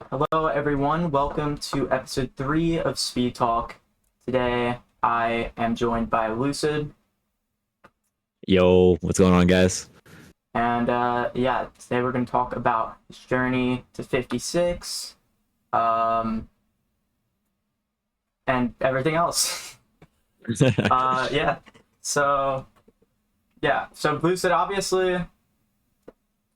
Hello, everyone. Welcome to episode 3 of SpeedTalk. Today, I am joined by Lucid, Yo, what's going on, guys? and today we're going to talk about his journey to 56, um, and everything else. uh, yeah. So, so Lucid, obviously,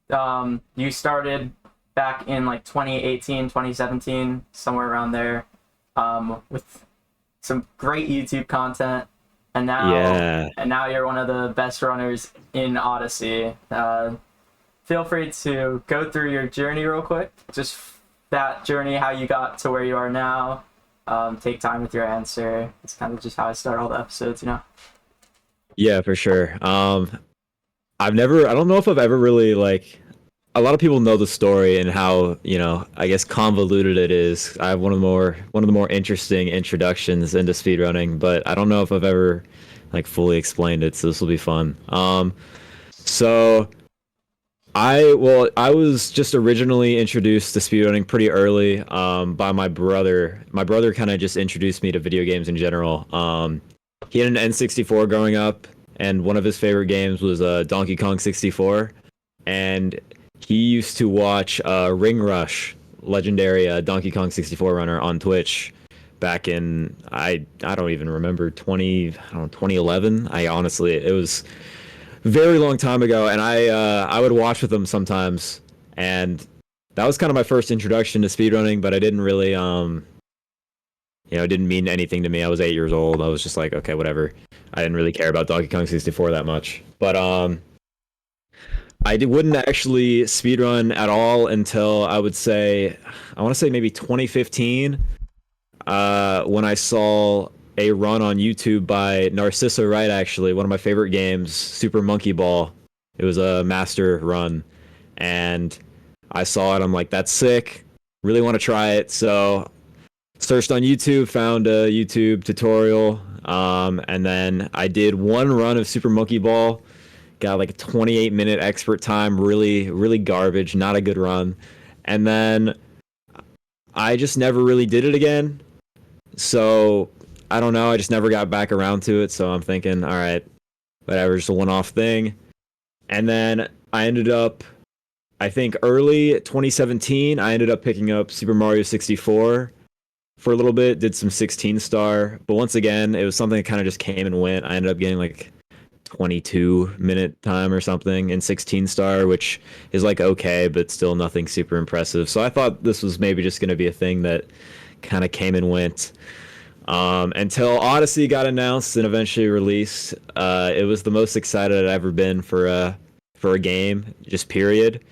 you started back in like 2018, 2017, somewhere around there, with some great YouTube content, and now Yeah, you're one of the best runners in Odyssey. Feel free to go through your journey real quick, just that journey, how you got to where you are now. Take time with your answer. It's kind of just how I start all the episodes. yeah, for sure. I don't know if I've ever really a lot of people know the story and how, I guess convoluted it is. I have one of the more interesting introductions into speedrunning, but I don't know if I've ever like fully explained it, so this will be fun. So I was just originally introduced to speedrunning pretty early by my brother. My brother kind of just introduced me to video games in general. He had an N64 growing up, and one of his favorite games was Donkey Kong 64. And he used to watch Ring Rush, legendary Donkey Kong 64 runner on Twitch back in I don't even remember 2011. I honestly it was very long time ago, and I would watch with them sometimes, and that was kind of my first introduction to speedrunning. But I didn't really it didn't mean anything to me. I was 8 years old. I was just like, okay, whatever. I didn't really care about Donkey Kong 64 that much. But wouldn't actually speedrun at all until I want to say maybe 2015, when I saw a run on YouTube by Narcissa Wright, actually, one of my favorite games, Super Monkey Ball. It was a master run, and I saw it. I'm like, that's sick. Really want to try it. So searched on YouTube, found a YouTube tutorial, and then I did one run of Super Monkey Ball. Got like a 28-minute expert time. Really, really garbage. Not a good run. And then I just never really did it again. So I don't know. I just never got back around to it. So I'm thinking, all right, whatever, just a one-off thing. And then I ended up, I think early 2017, I ended up picking up Super Mario 64 for a little bit. Did some 16 star, but once again, it was something that kind of just came and went. I ended up getting like 22-minute time or something in 16 star, which is like okay, but still nothing super impressive. So I thought this was maybe just going to be a thing that kind of came and went, until Odyssey got announced and eventually released. It was the most excited I'd ever been for a game, just period.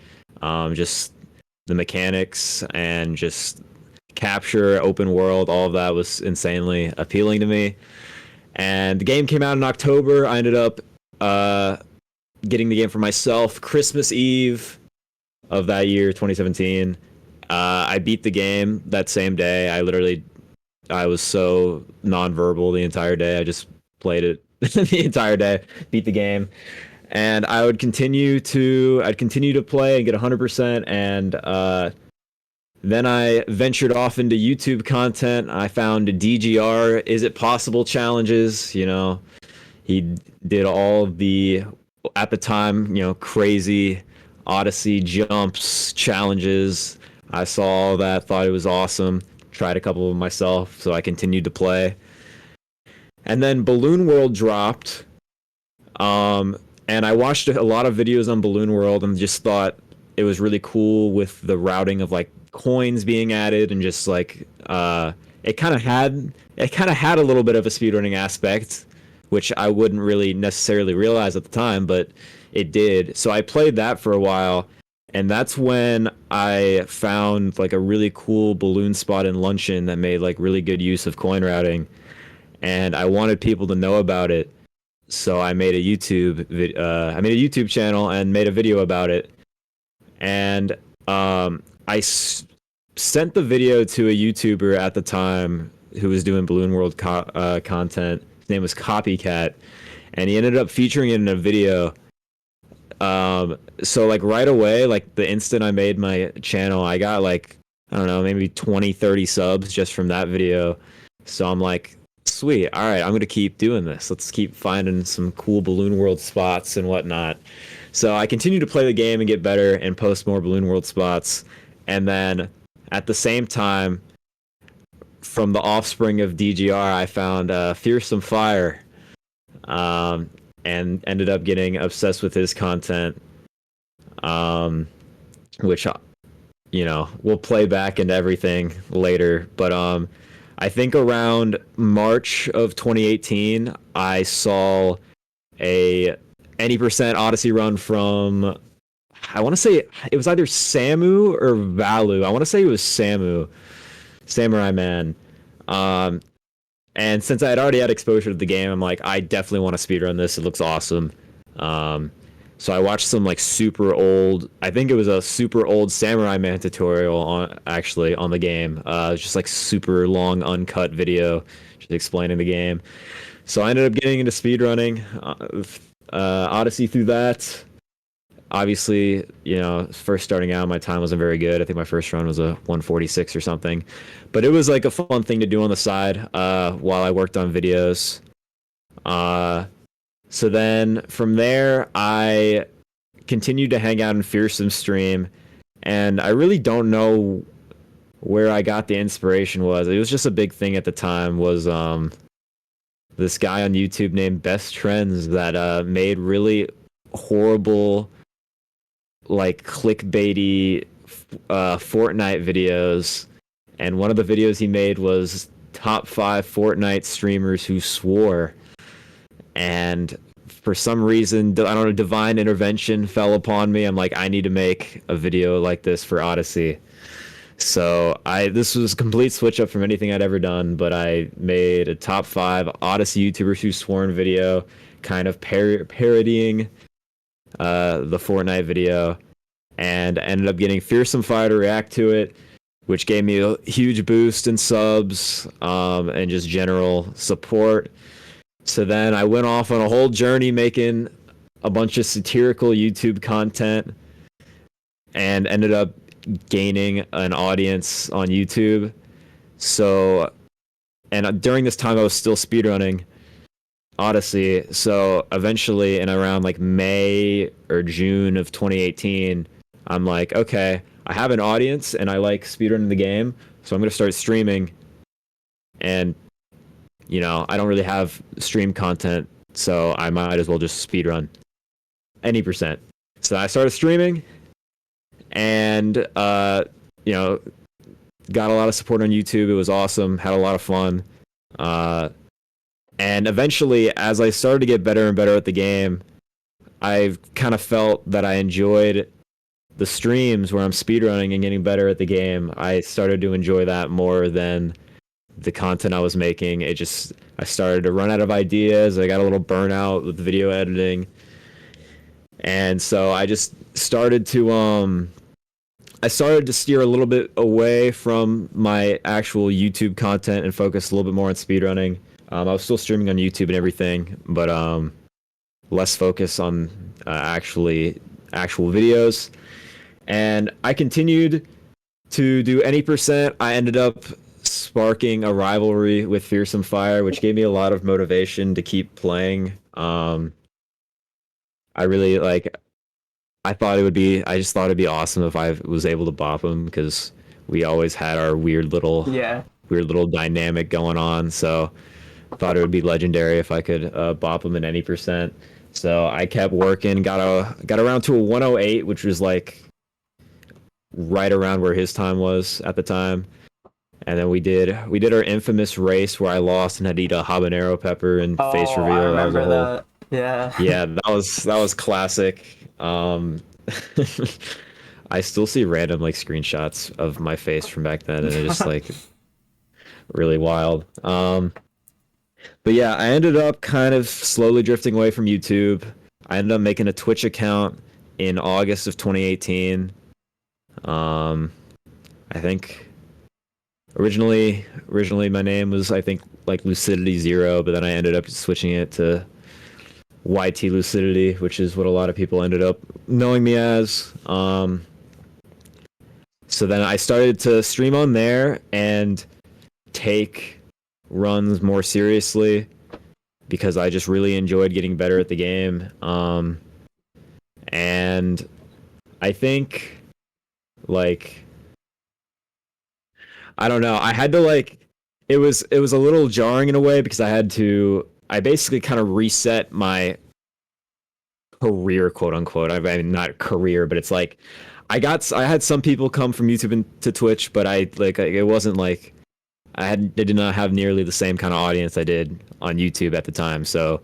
Just the mechanics and just capture, open world, all of that was insanely appealing to me. And the game came out in October. I ended up getting the game for myself Christmas Eve of that year, 2017. I beat the game that same day. I was so nonverbal the entire day. I just played it the entire day, beat the game, and I'd continue to play and get 100%. And then I ventured off into YouTube content. I found DGR, Is It Possible challenges. He did all the, at the time, crazy Odyssey jumps challenges. I saw all that, thought it was awesome. Tried a couple of them myself, so I continued to play. And then Balloon World dropped, and I watched a lot of videos on Balloon World and just thought it was really cool with the routing of like coins being added, and just like it kind of had a little bit of a speedrunning aspect, which I wouldn't really necessarily realize at the time, but it did. So I played that for a while, and that's when I found like a really cool balloon spot in Luncheon that made like really good use of coin routing, and I wanted people to know about it. So I made a YouTube channel and made a video about it. And sent the video to a YouTuber at the time who was doing Balloon World content. His name was Copycat, and he ended up featuring it in a video. So like right away, like the instant I made my channel, I got like I don't know, maybe 20, 30 subs just from that video. So I'm like, sweet, all right, I'm going to keep doing this. Let's keep finding some cool Balloon World spots and whatnot. So I continue to play the game and get better and post more Balloon World spots. And then at the same time, from the offspring of DGR, I found Fearsome Fire, and ended up getting obsessed with his content, which, you know, we'll play back into everything later. But I think around March of 2018, I saw a any% Odyssey run from, I want to say it was either Samu or Valu. I want to say it was Samu, Samurai Man. And since I had already had exposure to the game, I'm like, I definitely want to speedrun this. It looks awesome. So I watched some like super old, I think it was a super old Samurai Man tutorial on the game. Just like super long uncut video just explaining the game. So I ended up getting into speedrunning Odyssey through that. Obviously, you know, first starting out, my time wasn't very good. I think my first run was a 146 or something. But it was like a fun thing to do on the side while I worked on videos. So then from there, I continued to hang out in Fearsome Stream. And I really don't know where I got the inspiration was. It was just a big thing at the time was this guy on YouTube named Best Trends that made really horrible, like clickbaity Fortnite videos. And one of the videos he made was top 5 Fortnite streamers who swore. And for some reason, I don't know, divine intervention fell upon me. I'm like, I need to make a video like this for Odyssey. So this was a complete switch up from anything I'd ever done, but I made a top 5 Odyssey YouTubers who sworn video, kind of parodying the Fortnite video, and ended up getting Fearsome Fire to react to it, which gave me a huge boost in subs and just general support. So then I went off on a whole journey making a bunch of satirical YouTube content and ended up gaining an audience on YouTube. So, and during this time I was still speedrunning Odyssey. So eventually in around like May or June of 2018, I'm like, okay, I have an audience and I like speedrunning the game, so I'm going to start streaming. And, you know, I don't really have stream content, so I might as well just speedrun any%. So I started streaming and, you know, got a lot of support on YouTube. It was awesome, had a lot of fun. And eventually, as I started to get better and better at the game, I kind of felt that I enjoyed the streams where I'm speedrunning and getting better at the game. I started to enjoy that more than the content I was making. I started to run out of ideas. I got a little burnout with video editing. And so I just started to steer a little bit away from my actual YouTube content and focus a little bit more on speedrunning. I was still streaming on YouTube and everything, but less focus on actual videos. And I continued to do any%. I ended up sparking a rivalry with Fearsome Fire, which gave me a lot of motivation to keep playing. I just thought it'd be awesome if I was able to bop him, because we always had our weird little dynamic going on. So I thought it would be legendary if I could bop him in any%. So I kept working, got around to a 108, which was like right around where his time was at the time. And then we did our infamous race where I lost and had to eat a habanero pepper and face reveal. I remember that. Yeah. Yeah, that was classic. I still see random like screenshots of my face from back then, and it's just like really wild. But yeah, I ended up kind of slowly drifting away from YouTube. I ended up making a Twitch account in August of 2018. I think originally my name was, I think, like Lucidity Zero, but then I ended up switching it to YT Lucidity, which is what a lot of people ended up knowing me as. So then I started to stream on there and take runs more seriously because I just really enjoyed getting better at the game. And I think, like, I don't know, I had to, like, it was a little jarring in a way because I basically kind of reset my career, quote unquote. I mean, not career, but it's like I had some people come from YouTube to Twitch, but it wasn't like I did not have nearly the same kind of audience I did on YouTube at the time. So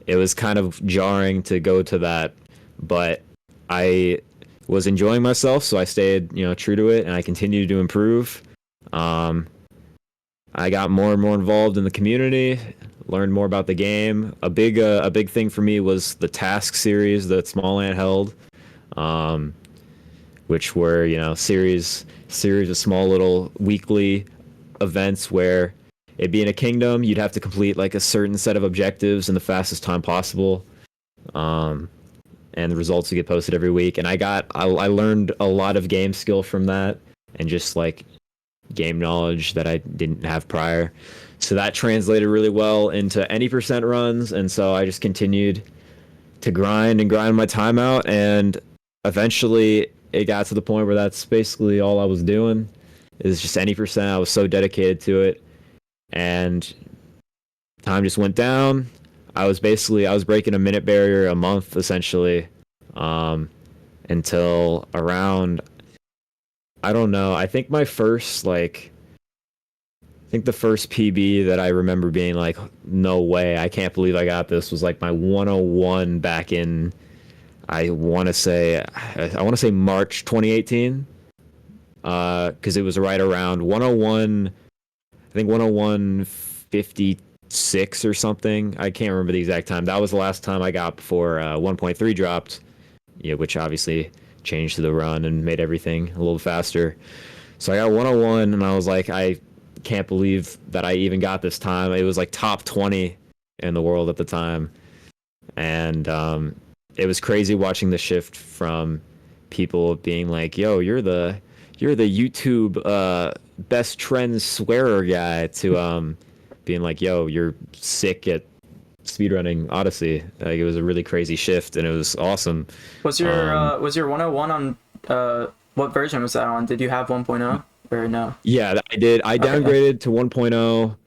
it was kind of jarring to go to that, but I was enjoying myself, so I stayed, true to it, and I continued to improve. I got more and more involved in the community, learned more about the game. A big thing for me was the task series that Small held, which were series of small little weekly events where it'd be in a kingdom. You'd have to complete like a certain set of objectives in the fastest time possible, and the results would get posted every week. And I learned a lot of game skill from that, and just like game knowledge that I didn't have prior. So that translated really well into any percent runs, and so I just continued to grind my time out, and eventually it got to the point where that's basically all I was doing is just any percent. I was so dedicated to it, and time just went down. I was breaking a minute barrier a month essentially, until around, I don't know, I think the first PB that I remember being like, no way, I can't believe I got this, was like my 101 back in, I want to say March 2018, because it was right around 101, I think 101.56 or something. I can't remember the exact time. That was the last time I got before 1.3 dropped, which obviously changed the run and made everything a little faster. So I got 101, and I was like, I can't believe that I even got this time. It was like top 20 in the world at the time, and it was crazy watching the shift from people being like, "Yo, you're the YouTube best trend swearer guy," to being like, "Yo, you're sick at speedrunning Odyssey." Like, it was a really crazy shift, and it was awesome. Was your 101 on what version was that on? Did you have 1.0 or no? Yeah, I did. I downgraded to 1.0.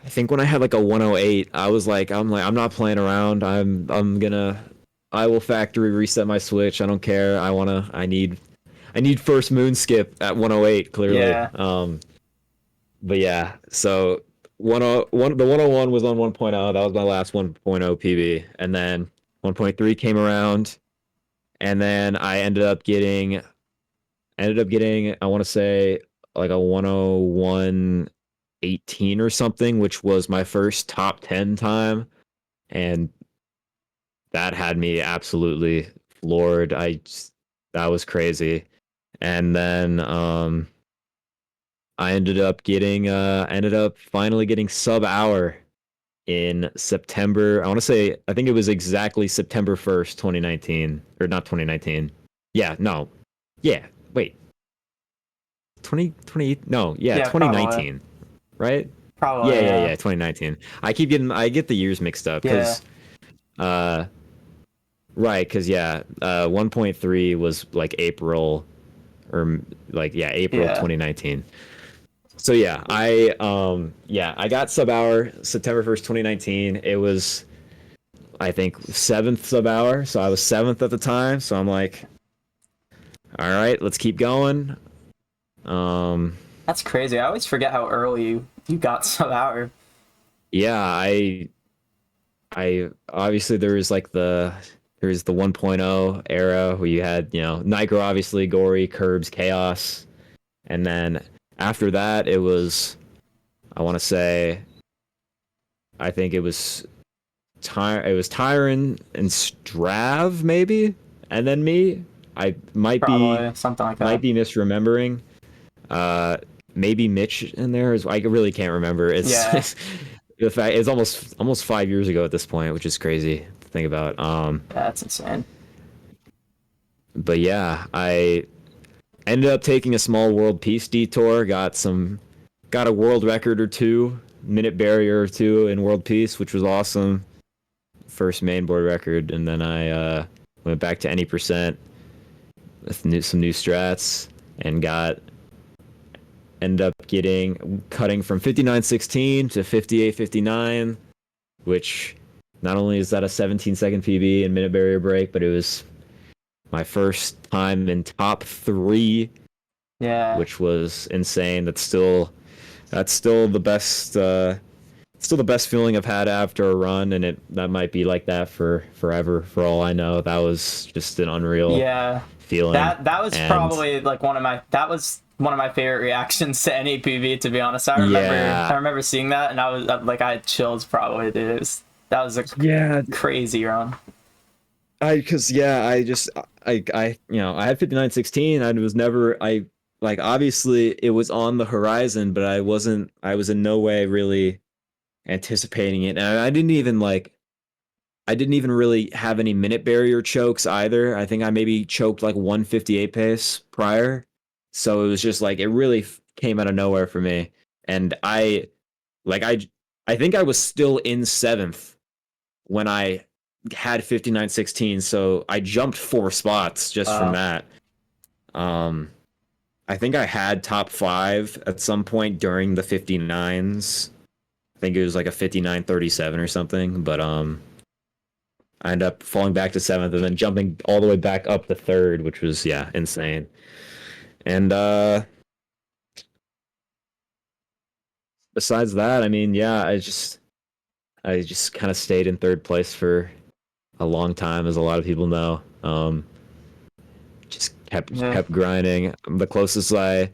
I think when I had like a 108, I'm not playing around. I will factory reset my Switch. I don't care. I need first moon skip at 108 clearly. Yeah. But yeah, so the 101 was on 1.0. That was my last 1.0 PB, and then 1.3 came around, and then I ended up getting, I want to say like a 101.18 or something, which was my first top 10 time, and that had me absolutely floored. That was crazy. And then I ended up finally getting sub hour in September. I think it was exactly September 1st, 2019, or not 2019. Yeah, no. Yeah, wait. 2020, no, yeah, 2019. Probably. Right? Probably. Yeah, 2019. I get the years mixed up because right, because 1.3 was like April, or like April 2019. So I got sub hour September 1st, 2019. It was, I think, 7th sub hour, so I was 7th at the time. So I'm like, all right, let's keep going. That's crazy. I always forget how early you got sub hour. Yeah, I obviously there was the 1.0 era where you had, Nitro, obviously, Gory, Curbs, Chaos, and then after that it was, I want to say, I think it was Tyron and Strav maybe, and then me. I might Probably, something like that. Might be misremembering. Maybe Mitch in there as I really can't remember. It's the fact it's almost 5 years ago at this point, which is crazy to think about. That's insane. But yeah, I Ended up taking a small world peace detour, got a world record or two, minute barrier or two in world peace, which was awesome. First main board record, and then I went back to any% with some new strats and ended up cutting from 59.16 to 58.59, which not only is that a 17-second PB and minute barrier break, but it was my first time in top 3, which was insane. That's still the best feeling I've had after a run, and that might be like that for forever, for all I know. That was just an unreal feeling. That was probably like one of my favorite reactions to any PV, to be honest. I remember seeing that, and I was like, I had chills probably, dude. That was a crazy run. I had 59.16. I was never, obviously it was on the horizon, but I was in no way really anticipating it. And I didn't even really have any minute barrier chokes either. I think I maybe choked like 158 pace prior. So it was just like, it really came out of nowhere for me. And I think I was still in 7th when I had 59.16. So I jumped 4 spots just from that. I think I had top 5 at some point during the 59s. I think it was like a 59.37 or something, but I ended up falling back to 7th and then jumping all the way back up to 3rd, which was insane. And besides that, I mean, I just kind of stayed in 3rd place for a long time, as a lot of people know. Just kept grinding. The closest I've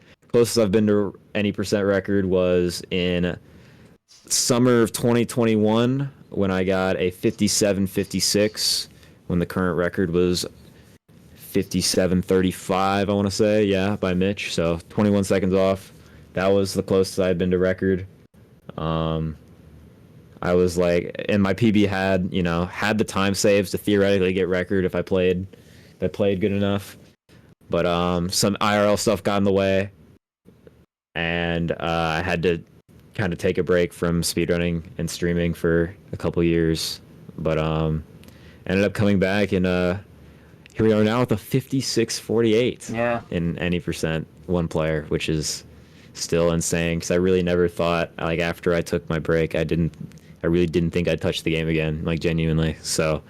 been to any% record was in summer of 2021 when I got a 57.56, when the current record was 57.35, I want to say, by Mitch. So 21 seconds off. That was the closest I'd been to record. I was like, and my PB had the time saves to theoretically get record if I played good enough. But some IRL stuff got in the way, and I had to kind of take a break from speedrunning and streaming for a couple years. But ended up coming back, and here we are now with a 56.48 in any% one player, which is still insane, because I really never thought, like, after I took my break, I really didn't think I'd touch the game again, like, genuinely. So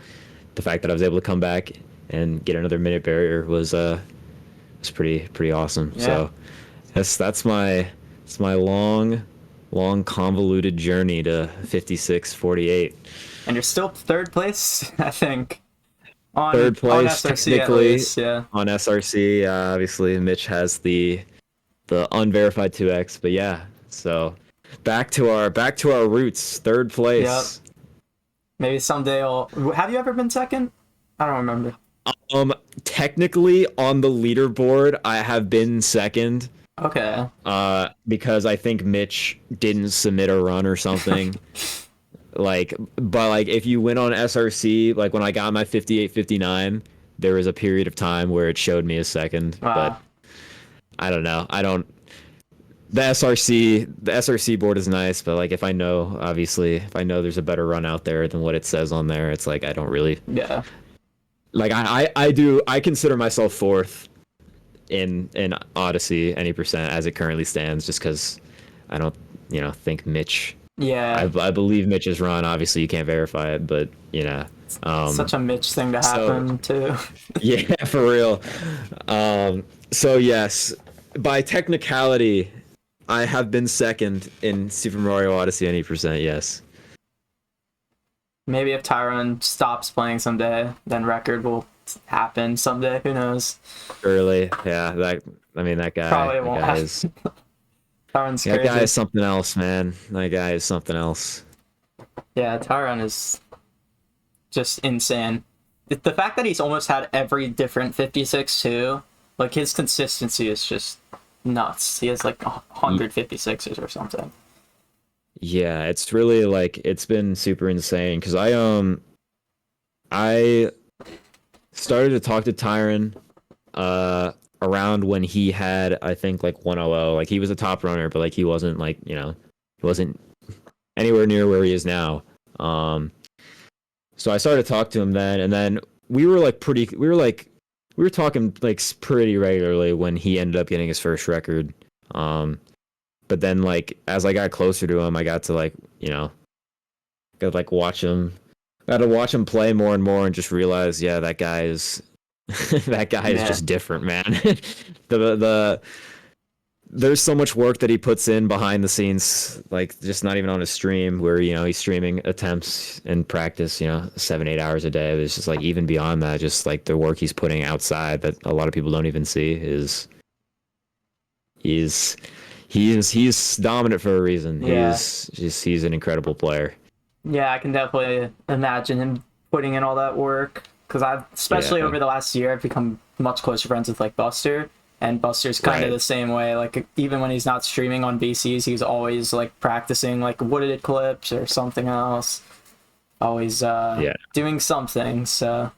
the fact that I was able to come back and get another minute barrier was pretty awesome. So that's my long convoluted journey to 56.48. And you're still 3rd place, I think. On 3rd place, on SRC, technically, at least, on SRC. Obviously, Mitch has the unverified 2x, but so back to our roots. 3rd place. Yep. Maybe someday have you ever been 2nd? I don't remember. Technically on the leaderboard, I have been 2nd. Okay. Because I think Mitch didn't submit a run or something. But if you went on SRC, like when I got my 58.59, there was a period of time where it showed me as 2nd. Wow. But I don't know. The SRC board is nice, but if I know there's a better run out there than what it says on there, it's like I don't really. Yeah. I consider myself 4th in Odyssey any% as it currently stands, just because I don't think Mitch. Yeah. I believe Mitch's run. Obviously, you can't verify it, but such a Mitch thing to happen too. Yeah, for real. So yes, by technicality, I have been 2nd in Super Mario Odyssey any%. Yes. Maybe if Tyrone stops playing someday, then record will happen someday. Who knows? Early, yeah. That guy probably won't. Tyrone's crazy. That guy is something else, man. That guy is something else. Yeah, Tyrone is just insane. The fact that he's almost had every different 56 too, like his consistency is just nuts. He has like 156s or something. Yeah, it's really it's been super insane, because I started to talk to Tyron around when he had, I think, like 100. Like he was a top runner, but like he wasn't like, you know, he wasn't anywhere near where he is now. So I started to talk to him then, and then we were talking like pretty regularly when he ended up getting his first record. But then like as I got closer to him, I got to like, you know, got to like watch him. Got to watch him play more and more, and just realize, yeah, that guy is that guy is just different, man. There's so much work that he puts in behind the scenes, like just not even on his stream, where, you know, he's streaming attempts and practice, you know, 7-8 hours a day. It's just like even beyond that, just like the work he's putting outside that a lot of people don't even see is he's dominant for a reason. Yeah. He's an incredible player. Yeah, I can definitely imagine him putting in all that work, because especially over the last year, I've become much closer friends with like Buster, and Buster's kind of the same way. Like even when he's not streaming on VCs, he's always like practicing like wooded clips or something else. Always doing something. So,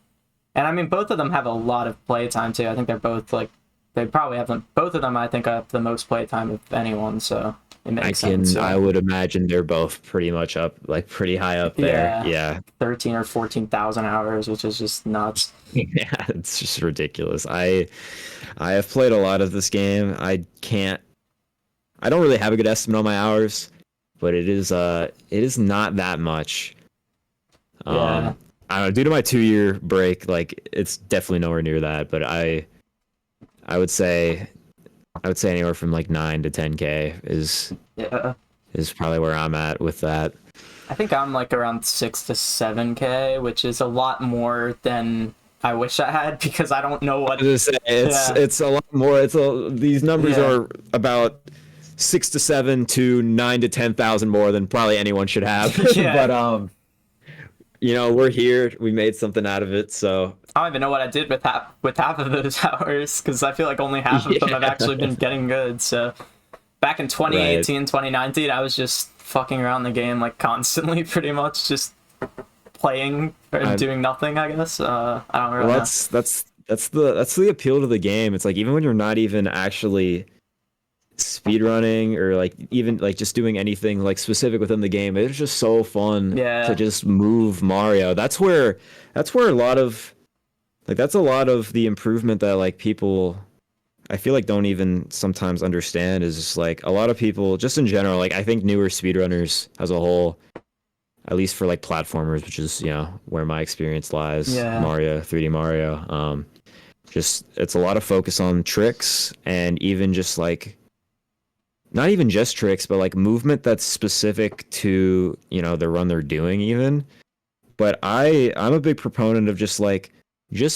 and I mean, both of them have a lot of playtime too. I think they're both like, they probably have them. Both of them, I think, have the most playtime of anyone. So. I would imagine they're both pretty much up, like pretty high up there. Yeah. 13 or 14,000 hours, which is just nuts. Yeah, it's just ridiculous. I have played a lot of this game. I don't really have a good estimate on my hours, but it is not that much. I don't know, due to my 2-year break, like it's definitely nowhere near that, but I would say anywhere from like 9 to 10K is probably where I'm at with that. I think I'm like around 6 to 7K, which is a lot more than I wish I had, because I don't know what. It's a lot more. These numbers are about 6 to 7 to 9 to 10,000 more than probably anyone should have. But you know, we're here. We made something out of it, so. I don't even know what I did with half of those hours, because I feel like only half of them have actually been getting good. So back in 2018, 2019, I was just fucking around the game like constantly, pretty much just playing or doing nothing, I guess. I don't really know. That's the appeal to the game. It's like even when you're not even actually speedrunning or like even like just doing anything like specific within the game, it's just so fun to just move Mario. That's where a lot of the improvement that like people, I feel like, don't even sometimes understand, is just like a lot of people just in general, like I think newer speedrunners as a whole, at least for like platformers, which is, you know, where my experience lies, Mario, 3D Mario, just it's a lot of focus on tricks, and even just like not even just tricks, but like movement that's specific to, you know, the run they're doing even. But I'm a big proponent of just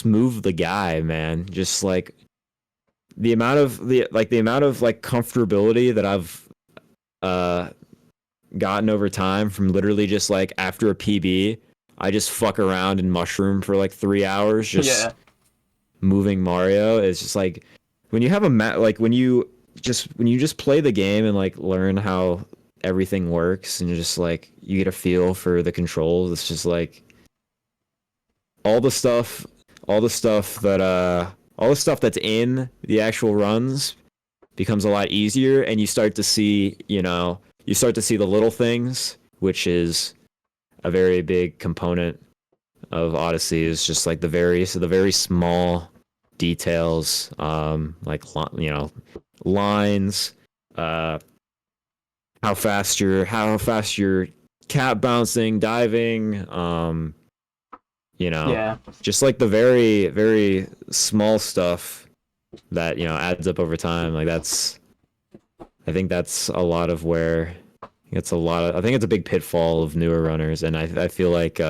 move the guy, man. Just like the amount of comfortability that I've gotten over time from literally just like after a PB, I just fuck around and mushroom for like 3 hours just moving Mario. It's just like when you have when you just play the game and like learn how everything works, and you're just like, you get a feel for the controls. It's just like all the stuff that's in the actual runs becomes a lot easier, and you start to see the little things, which is a very big component of Odyssey, is just like the very small details, like, you know, lines, how fast you're cap bouncing, diving, you know, just like the very, very small stuff that, you know, adds up over time. Like I think that's a lot of where I think it's a big pitfall of newer runners. And I feel like,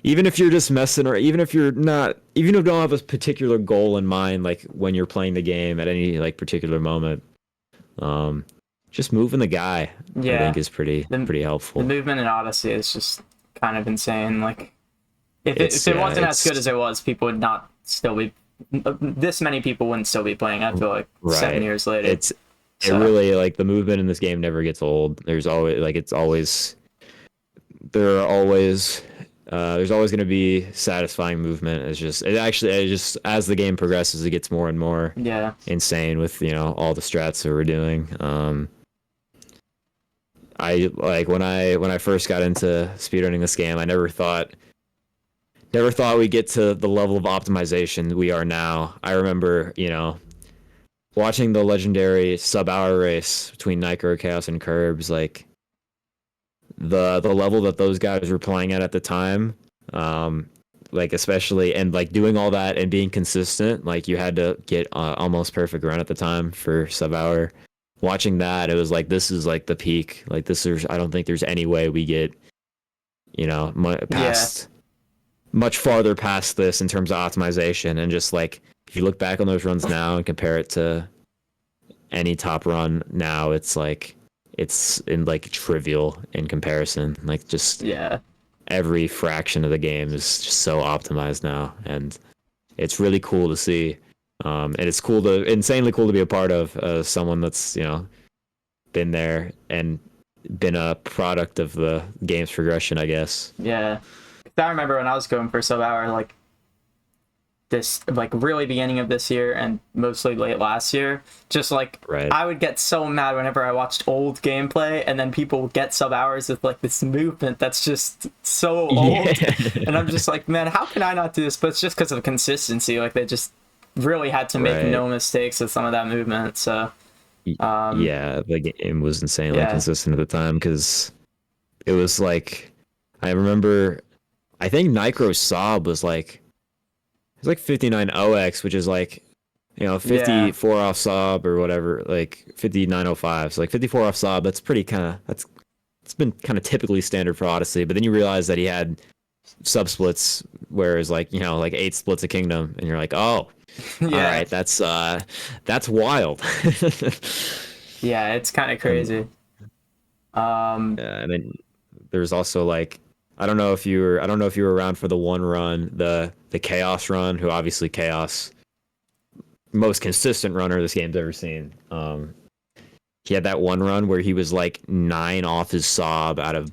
even if you're just messing, or even if you don't have a particular goal in mind, like when you're playing the game at any like particular moment, just moving the guy, I think is pretty helpful. The movement in Odyssey is just kind of insane. Like if it wasn't as good as it was, people would not still be. This many people wouldn't still be playing. I feel like 7 years later. It really, like, the movement in this game never gets old. There are always There's always going to be satisfying movement. It just as the game progresses, it gets more and more Yeah. insane with all the strats that we're doing. I like when I first got into speedrunning this game, I never thought we'd get to the level of optimization we are now. I remember watching the legendary sub-hour race between Nitro, Chaos, and Curbs, like the level that those guys were playing at the time, like especially, and like doing all that and being consistent, like you had to get almost perfect run at the time for sub-hour. Watching that, it was like, this is like the peak. Like I don't think there's any way we get past much farther past this in terms of optimization. And just like, if you look back on those runs now and compare it to any top run now, it's like it's in like trivial in comparison. Like just every fraction of the game is just so optimized now, and it's really cool to see. And it's insanely cool to be a part of, someone that's been there and been a product of the game's progression, I guess. Yeah. I remember when I was going for sub-hour, like this, like really beginning of this year and mostly late last year, just like I would get so mad whenever I watched old gameplay and then people would get sub-hours with like this movement that's just so old. And I'm just like, man, how can I not do this? But it's just because of consistency. Like they just really had to make no mistakes with some of that movement. So the game was insanely consistent at the time, because it was like, I remember, I think Nitro Sob was like, it's like 59 OX, which is like 54 off Sob or whatever, like 5905. So like 54 off Sob, it's been kind of typically standard for Odyssey. But then you realize that he had sub splits, whereas like like 8 splits a kingdom, and you're like, oh, all right, that's wild. Yeah, it's kind of crazy. And then there's also like, I don't know if you were around for the one run, the Chaos run, who obviously Chaos, most consistent runner this game's ever seen. He had that one run where he was like 9 off his sob out of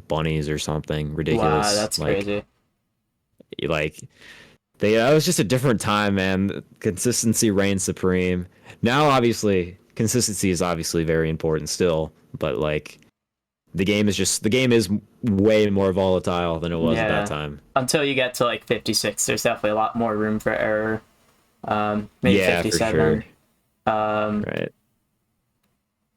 bunnies or something ridiculous. Wow, that's crazy. Like that was just a different time, man. Consistency reigns supreme. Now, obviously, consistency is obviously very important still, but like the game is way more volatile than it was at that time. Until you get to like 56, there's definitely a lot more room for error. Maybe 57. For sure. Right.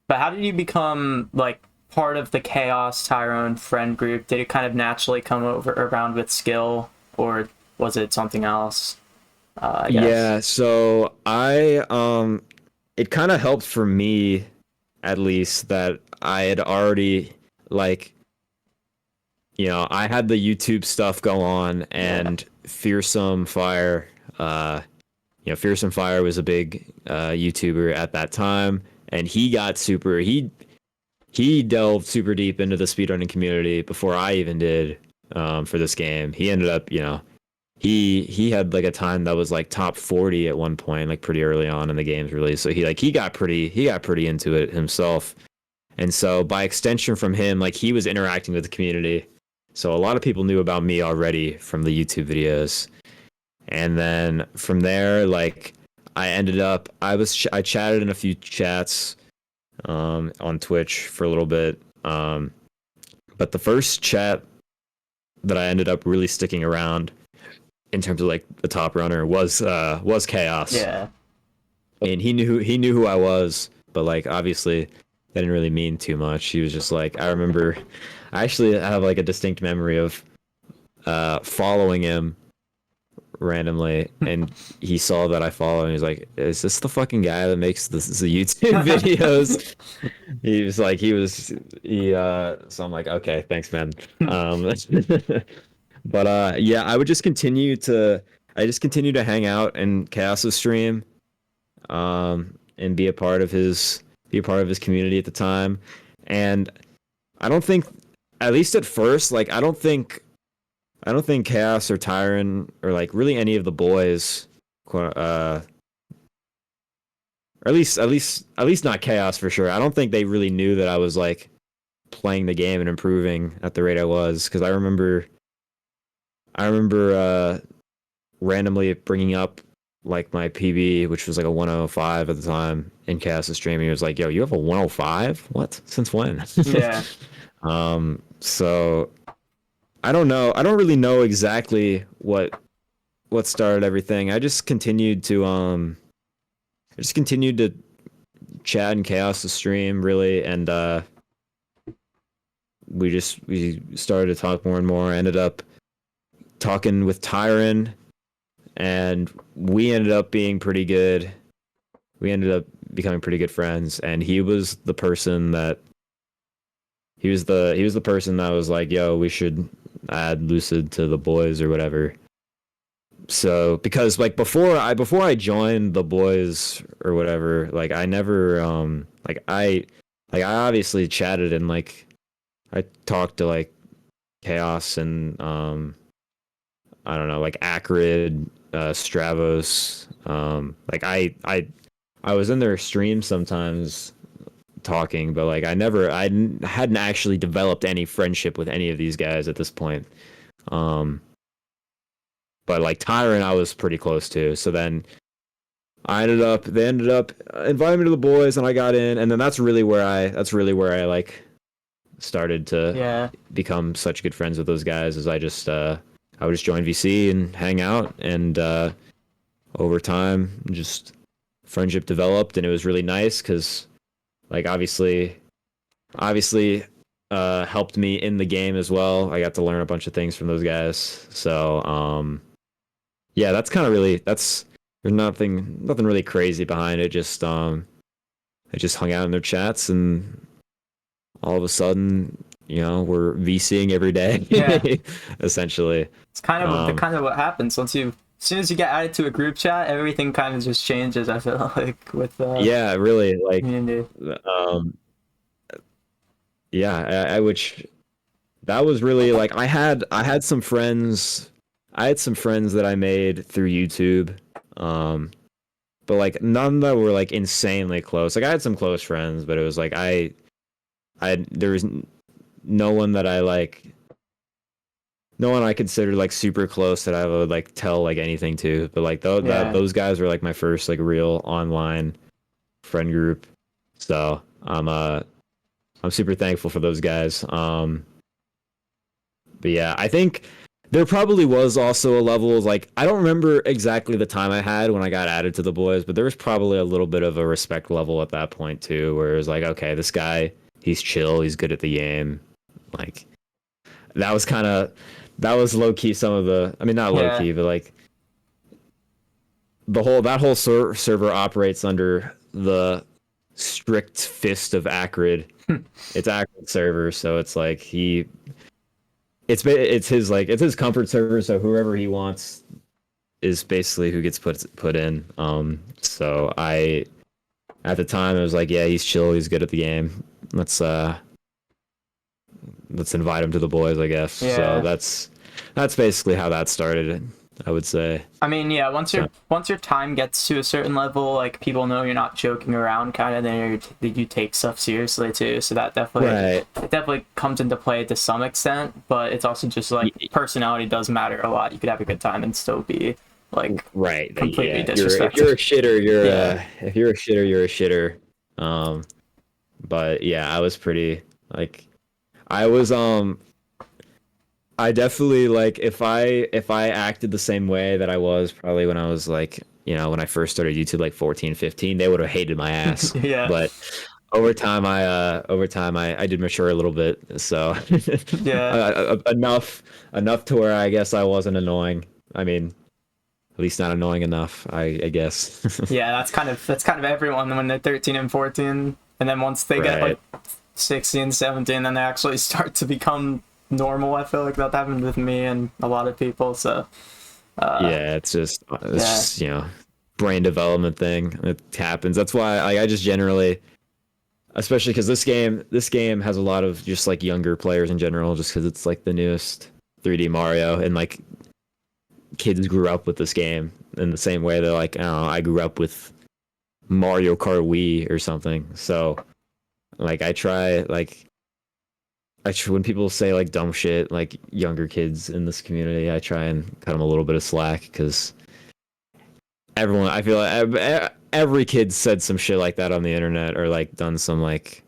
But how did you become like part of the Chaos Tyrone friend group? Did it kind of naturally come around with skill, or was it something else? I guess. Yeah, so it kind of helped for me, at least, that I had already I had the YouTube stuff go on, and Fearsome Fire, Fearsome Fire was a big YouTuber at that time, and he delved super deep into the speedrunning community before I even did, for this game. He ended up, he had like a time that was like top 40 at one point, like pretty early on in the game's release. So he got pretty into it himself. And so by extension from him, like he was interacting with the community. So a lot of people knew about me already from the YouTube videos. And then from there, like I chatted in a few chats on Twitch for a little bit. But the first chat that I ended up really sticking around in terms of like the top runner was Chaos. Yeah. And he knew who I was, but like obviously that didn't really mean too much. He was just like, I remember, I actually have like a distinct memory of following him randomly, and he saw that I followed, and he was like, is this the fucking guy that makes the YouTube videos? So I'm like, okay, thanks, man. But I would just continue to hang out in Chaos's stream, and be a part of his community at the time. And I don't think, at least at first, like I don't think Chaos or Tyron or like really any of the boys, or at least not Chaos for sure. I don't think they really knew that I was like playing the game and improving at the rate I was, because I remember I remember randomly bringing up like my PB, which was like a 105 at the time in Chaos streaming. He was like, "Yo, you have a 105? What? Since when?" Yeah. So I don't know. I don't really know exactly what started everything. I just continued to chat and Chaos to stream really, and we started to talk more and more. I ended up talking with Tyron, and we ended up being pretty good. We ended up becoming pretty good friends, and he was the person that was like, "Yo, we should add Lucid to the boys or whatever." So because like before I joined the boys or whatever, like I never I obviously chatted and like I talked to like Chaos and I don't know, like Acrid, Stravos, like I was in their stream sometimes talking, but like hadn't actually developed any friendship with any of these guys at this point. But like Tyron, I was pretty close to. So then they ended up inviting me to the boys, and I got in, and then that's really where I like started to become such good friends with those guys. As I would just join VC and hang out, and over time, just friendship developed, and it was really nice because, like, obviously, helped me in the game as well. I got to learn a bunch of things from those guys. So, yeah, there's nothing really crazy behind it. Just I just hung out in their chats, and all of a sudden, we're VCing every day. Yeah. Essentially. It's kind of what happens as soon as you get added to a group chat, everything kind of just changes. I feel like with yeah, really, like community. Yeah, which that was really like I had some friends. I had some friends that I made through YouTube, but like none that were like insanely close. Like I had some close friends, but it was like there was no one that no one I considered like super close that I would like tell like anything to. But like those guys were like my first like real online friend group. So I'm super thankful for those guys. But yeah, I think there probably was also a level of like I don't remember exactly the time I had when I got added to the boys, but there was probably a little bit of a respect level at that point too, where it was like, okay, this guy, he's chill, he's good at the game. Like that was low key some of the, I mean not low key, but like that whole server operates under the strict fist of Acrid. It's Acrid server, so it's like it's his comfort server, so whoever he wants is basically who gets put in. So at the time I was like, yeah, he's chill, he's good at the game. Let's invite him to the boys, I guess. Yeah. So that's basically how that started, I would say. I mean, yeah, once your time gets to a certain level, like people know you're not joking around, kind of, then you take stuff seriously too. So that definitely comes into play to some extent, but it's also just like personality does matter a lot. You could have a good time and still be like completely disrespectful. If you're a shitter, if you're a shitter, you're a shitter. But yeah, I was pretty like I definitely like if I acted the same way that I was probably when I was like, when I first started YouTube like 14, 15, they would have hated my ass. Yeah. But over time I did mature a little bit. So yeah. enough to where I guess I wasn't annoying. I mean, at least not annoying enough, I guess. Yeah, that's kind of everyone when they're 13 and 14, and then once they get like 16, 17, then they actually start to become normal. I feel like that happened with me and a lot of people. So it's just brain development thing. It happens. That's why I just generally, especially because this game has a lot of just like younger players in general, just because it's like the newest 3D Mario, and like kids grew up with this game in the same way they're like, I grew up with Mario Kart Wii or something. So like I try when people say like dumb shit, like younger kids in this community, I try and cut them a little bit of slack because everyone, I feel like every kid said some shit like that on the internet or like done some like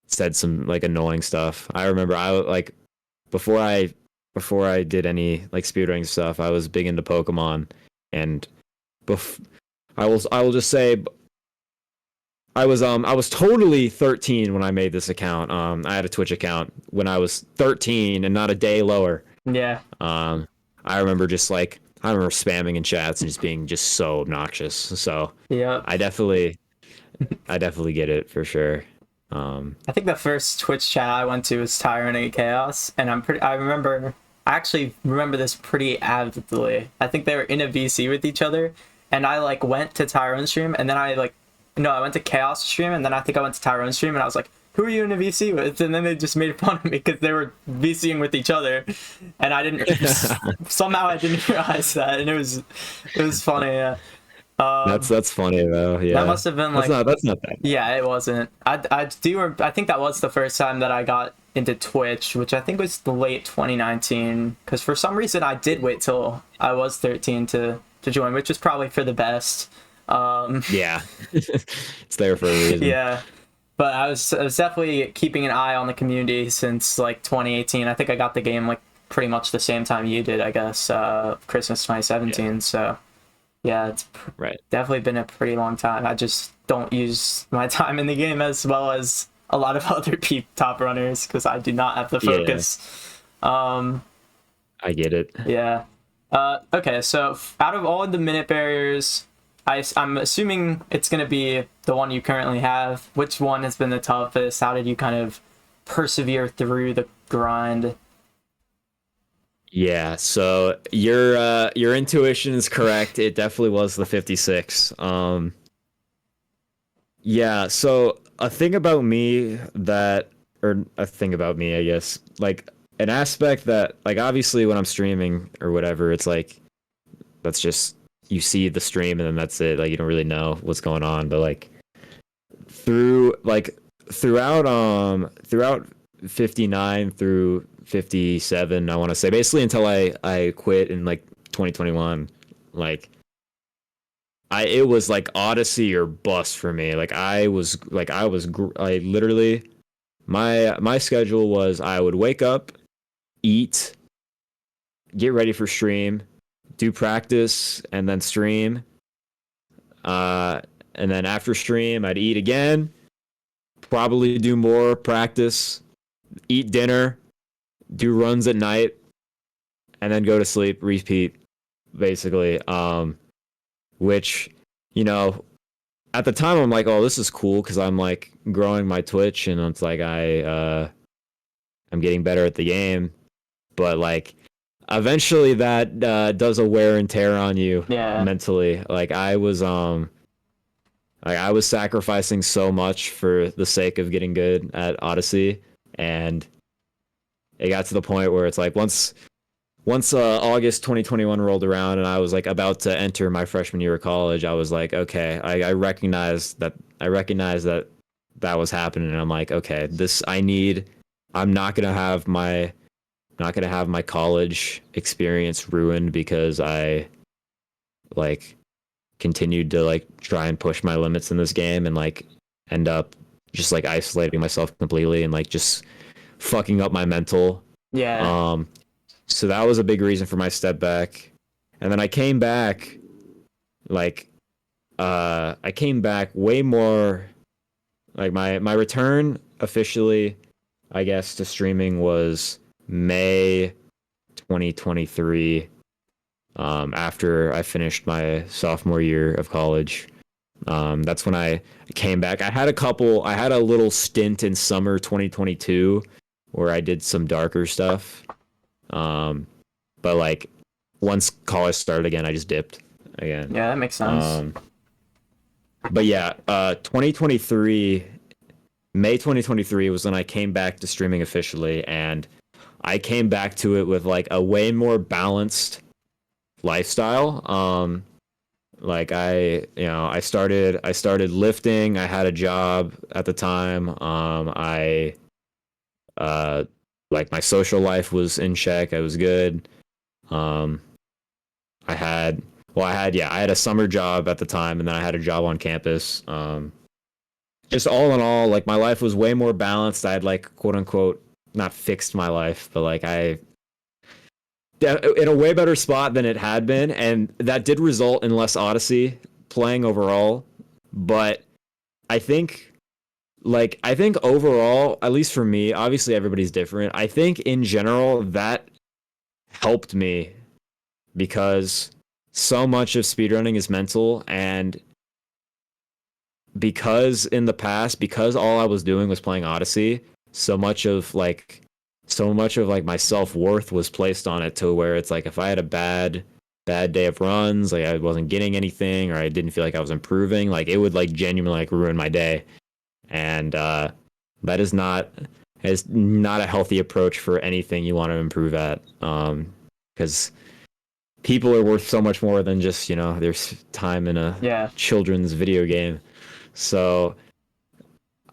said some like annoying stuff. I remember I like before I did any like speedrunning stuff, I was big into Pokemon, and I will just say I was totally 13 when I made this account. I had a Twitch account when I was 13 and not a day lower. Yeah. I remember just like I remember spamming in chats and just being just so obnoxious. So Yeah. I definitely get it for sure. I think the first Twitch chat I went to was Tyranny Chaos, and I actually remember this pretty avidly. I think they were in a VC with each other, and I like went to Tyrone's stream, and then I went to Chaos stream, and then I think I went to Tyrone's stream, and I was like, who are you in a VC with? And then they just made fun of me because they were VCing with each other, and I didn't somehow I didn't realize that, and it was funny. Yeah. That's funny though. Yeah, that must have been like that's not that. Yeah, it wasn't. I think that was the first time that I got into Twitch, which I think was the late 2019. Because for some reason I did wait till I was 13 to join, which was probably for the best. Yeah, it's there for a reason. Yeah, but I was definitely keeping an eye on the community since like 2018. I think I got the game like pretty much the same time you did, I guess, Christmas 2017. Yeah. So. Yeah, it's definitely been a pretty long time. I just don't use my time in the game as well as a lot of other top runners because I do not have the focus. Yeah. I get it. Yeah. Okay, so out of all of the minute barriers, I'm assuming it's going to be the one you currently have. Which one has been the toughest? How did you kind of persevere through the grind? Yeah, so your intuition is correct. It definitely was the 56. Yeah, so a thing about me, I guess, like an aspect that like obviously when I'm streaming or whatever, it's like that's just you see the stream and then that's it. Like you don't really know what's going on, but like throughout 59 through 57, I want to say, basically until I quit in like 2021, like it was like Odyssey or bust for me. I literally my schedule was I would wake up, eat, get ready for stream, do practice, and then stream. And then after stream, I'd eat again, probably do more practice, eat dinner, do runs at night, and then go to sleep, repeat, basically. Which, you know, at the time I'm like, oh, this is cool because I'm like growing my Twitch and it's like I'm getting better at the game. But like eventually that does a wear and tear on you mentally. Like I was sacrificing so much for the sake of getting good at Odyssey, and it got to the point where it's like once August 2021 rolled around and I was like about to enter my freshman year of college, I was like, okay, I recognized that was happening, and I'm like, okay, I'm not gonna have my college experience ruined because I like continued to like try and push my limits in this game and like end up just like isolating myself completely and like just fucking up my mental. Yeah. So that was a big reason for my step back. And then I came back way more like my return officially, I guess, to streaming was May 2023, after I finished my sophomore year of college. That's when I came back. I had a little stint in summer 2022 where I did some darker stuff. But like once college started again, I just dipped again. Yeah, that makes sense. But yeah, May 2023 was when I came back to streaming officially, and I came back to it with like a way more balanced lifestyle. Like I started lifting. I had a job at the time. I Like my social life was in check. I was good. Um, I had a summer job at the time, and then I had a job on campus. Just all in all, like my life was way more balanced. I had like quote unquote not fixed my life, but like in a way better spot than it had been, and that did result in less Odyssey playing overall. But I think I think overall, at least for me, obviously everybody's different. I think in general that helped me because so much of speedrunning is mental, and because in the past, because all I was doing was playing Odyssey, so much of like my self-worth was placed on it, to where it's like if I had a bad day of runs, like I wasn't getting anything or I didn't feel like I was improving, like it would like genuinely like ruin my day. And that is not a healthy approach for anything you want to improve at, because people are worth so much more than just, you know, there's time in a children's video game. So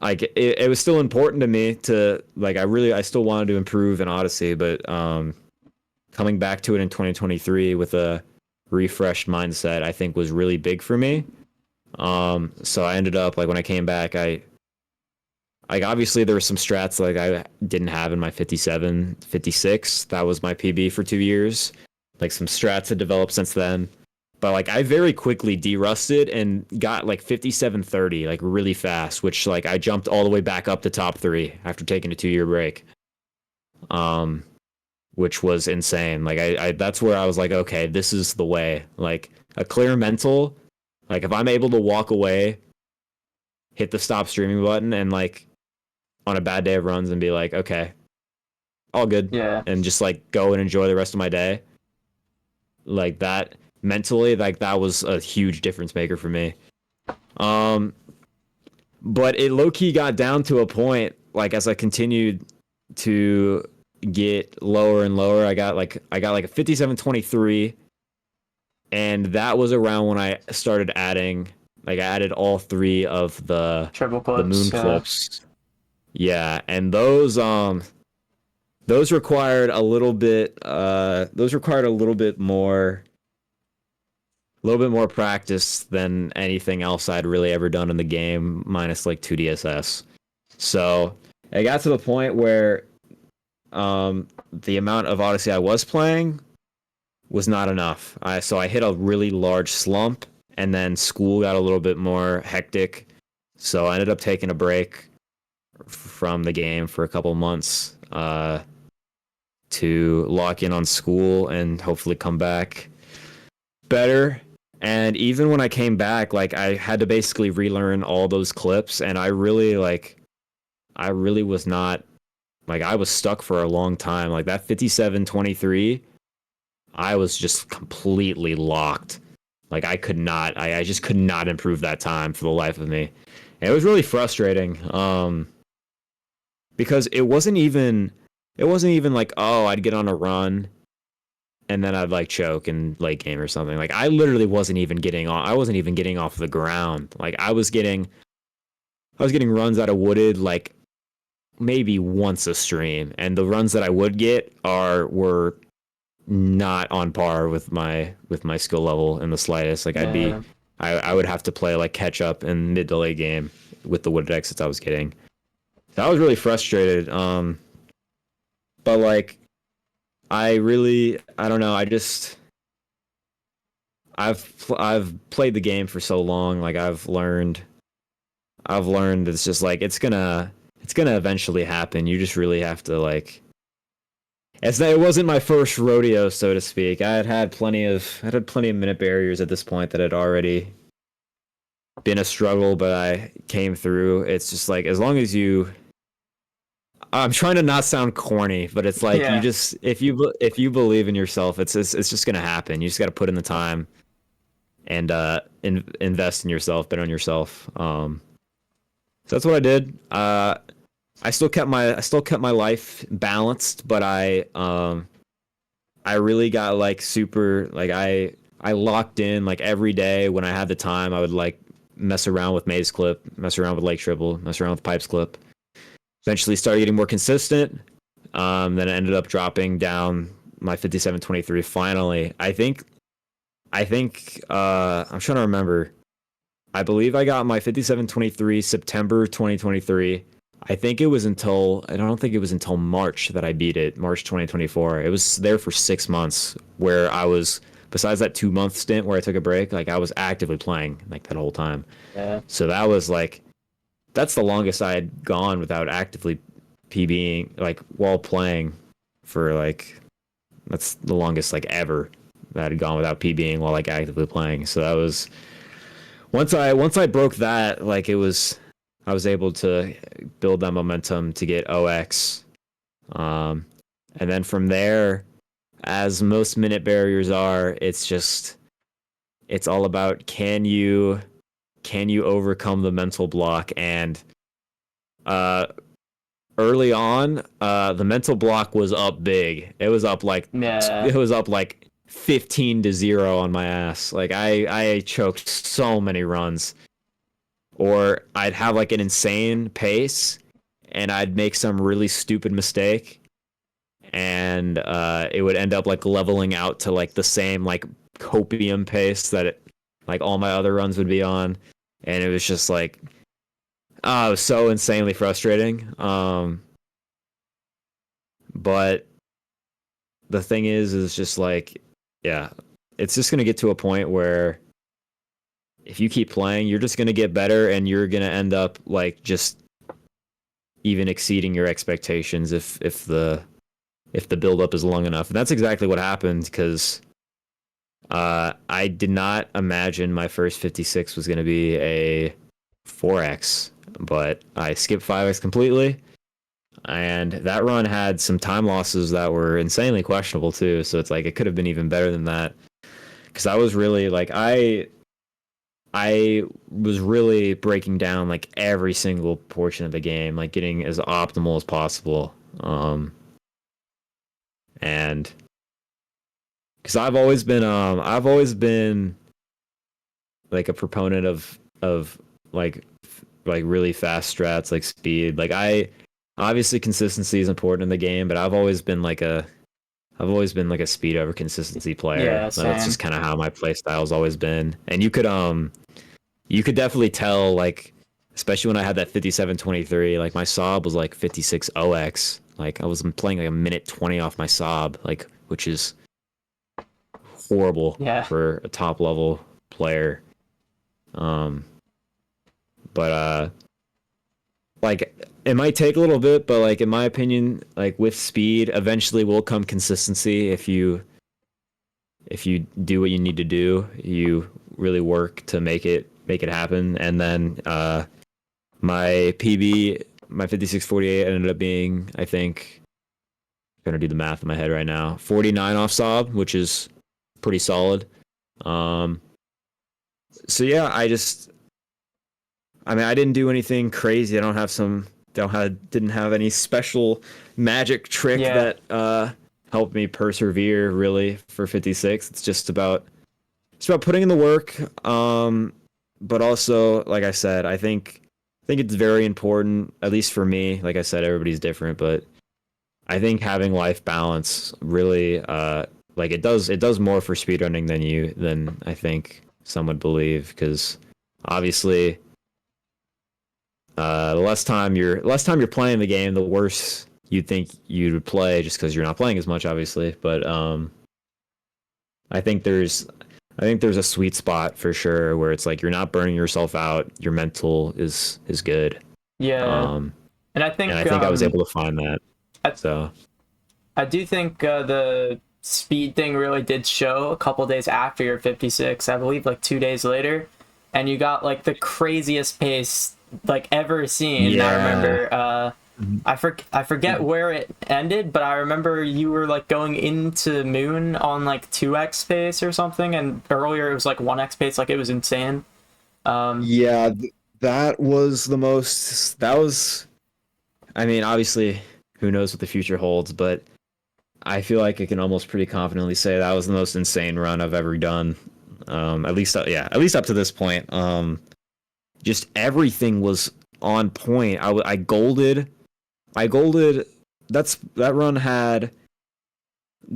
like it was still important to me to like I still wanted to improve in Odyssey, but coming back to it in 2023 with a refreshed mindset, I think was really big for me. So I ended up like when I came back, I like obviously there were some strats like I didn't have in my 57, 56. That was my PB for 2 years. Like some strats had developed since then. But like I very quickly derusted and got like 57:30 like really fast, which like I jumped all the way back up to top 3 after taking a 2-year break. Which was insane. Like I that's where I was like, okay, this is the way. Like a clear mental, like if I'm able to walk away, hit the stop streaming button and like on a bad day of runs and be like, okay, all good. Yeah. And just like go and enjoy the rest of my day. Like that mentally, like that was a huge difference maker for me. But it low key got down to a point, like as I continued to get lower and lower, I got like a 57:23, and that was around when I started adding, like I added all 3 of the Triple clips, the moon clips. Yeah, and those required a little bit more practice than anything else I'd really ever done in the game, minus like 2DSS. So it got to the point where the amount of Odyssey I was playing was not enough. So I hit a really large slump, and then school got a little bit more hectic. So I ended up taking a break from the game for a couple months to lock in on school and hopefully come back better. And even when I came back, like I had to basically relearn all those clips, and I really was not, like I was stuck for a long time. Like that 57:23, I was just completely locked. Like I just could not improve that time for the life of me. And it was really frustrating. Because it wasn't even like, oh, I'd get on a run and then I'd like choke in late game or something. Like I literally wasn't even getting off the ground. Like I was getting runs out of wooded like maybe once a stream, and the runs that I would get were not on par with my skill level in the slightest. Like I would have to play like catch up in mid to late game with the wooded exits I was getting. So I was really frustrated. But like I don't know, I've played the game for so long, like I've learned it's just like it's gonna eventually happen. You just really have to like, it wasn't my first rodeo, so to speak. I had plenty of minute barriers at this point that had already been a struggle, but I came through. It's just like, as long as I'm trying to not sound corny, but it's like you just, if you believe in yourself, it's just gonna happen. You just got to put in the time and invest in yourself, bet on yourself. So that's what I did. I still kept my life balanced, but I really got like super, like I locked in like every day when I had the time. I would like mess around with maze clip, mess around with lake triple, mess around with pipes clip. eventually started getting more consistent. Then I ended up dropping down my 57.23 finally. I think I'm trying to remember. I believe I got my 57.23 September 2023. I don't think it was until March that I beat it, March 2024. It was there for 6 months where I was, besides that 2 month stint where I took a break, like I was actively playing like that whole time. Yeah. So that was like, that's the longest I had gone without actively PBing, like while playing for like, that's the longest like ever that I had gone without PBing while like actively playing. So that was, once I broke that, like I was able to build that momentum to get OX. And then from there, as most minute barriers are, it's all about can you overcome the mental block. And early on, the mental block was up big. It was up like Yeah. 15-0 on my ass. Like I choked so many runs. Or I'd have like an insane pace and I'd make some really stupid mistake and it would end up like leveling out to like the same like copium pace that like all my other runs would be on. And it was just like, it was so insanely frustrating. But the thing is just like, yeah, it's just going to get to a point where if you keep playing, you're just going to get better and you're going to end up like just even exceeding your expectations if the build up is long enough. And that's exactly what happened because I did not imagine my first 56 was going to be a 4x, but I skipped 5x completely. And that run had some time losses that were insanely questionable too. So it's like it could have been even better than that. Because I was really like I was really breaking down like every single portion of the game, like getting as optimal as possible. And because I've always been like a proponent of like really fast strats, like speed. Like obviously consistency is important in the game, but I've always been like a speed over consistency player. Yeah, That's same. just kind of how my play style's always been. And you could definitely tell, like, especially when I had that 57.23, like my sob was like 56 OX. Like I was playing like a minute 20 off my sob, like, which is horrible Yeah. for a top level player. But like it might take a little bit, but like in my opinion, like with speed, eventually will come consistency if you do what you need to do. You really work to make it happen. And then my PB, my 56.48 ended up being, I think, I'm trying to do the math in my head right now, 49 off sob, which is pretty solid. So yeah, I mean, I didn't do anything crazy. Didn't have any special magic trick Yeah. that helped me persevere really for 56. It's just about putting in the work. But also, like I said, I think it's very important, at least for me. Like I said, everybody's different, but I think having life balance really, like it does more for speedrunning than I think some would believe. Because obviously, the less time you're playing the game, the worse you'd think you would play, just because you're not playing as much, obviously. But I think there's a sweet spot for sure where it's like you're not burning yourself out. Your mental is good. Yeah. And I think I was able to find that. So I do think the speed thing really did show a couple days after your 56. I believe like 2 days later, and you got like the craziest pace like ever seen. Yeah. I remember I forget where it ended, but I remember you were like going into Moon on like 2x pace or something, and earlier it was like 1x pace. Like it was insane. Yeah, that was the most. That was. I mean, obviously, who knows what the future holds, but I feel like I can almost pretty confidently say that was the most insane run I've ever done. At least up to this point. Just everything was on point. I golded I golded. That run had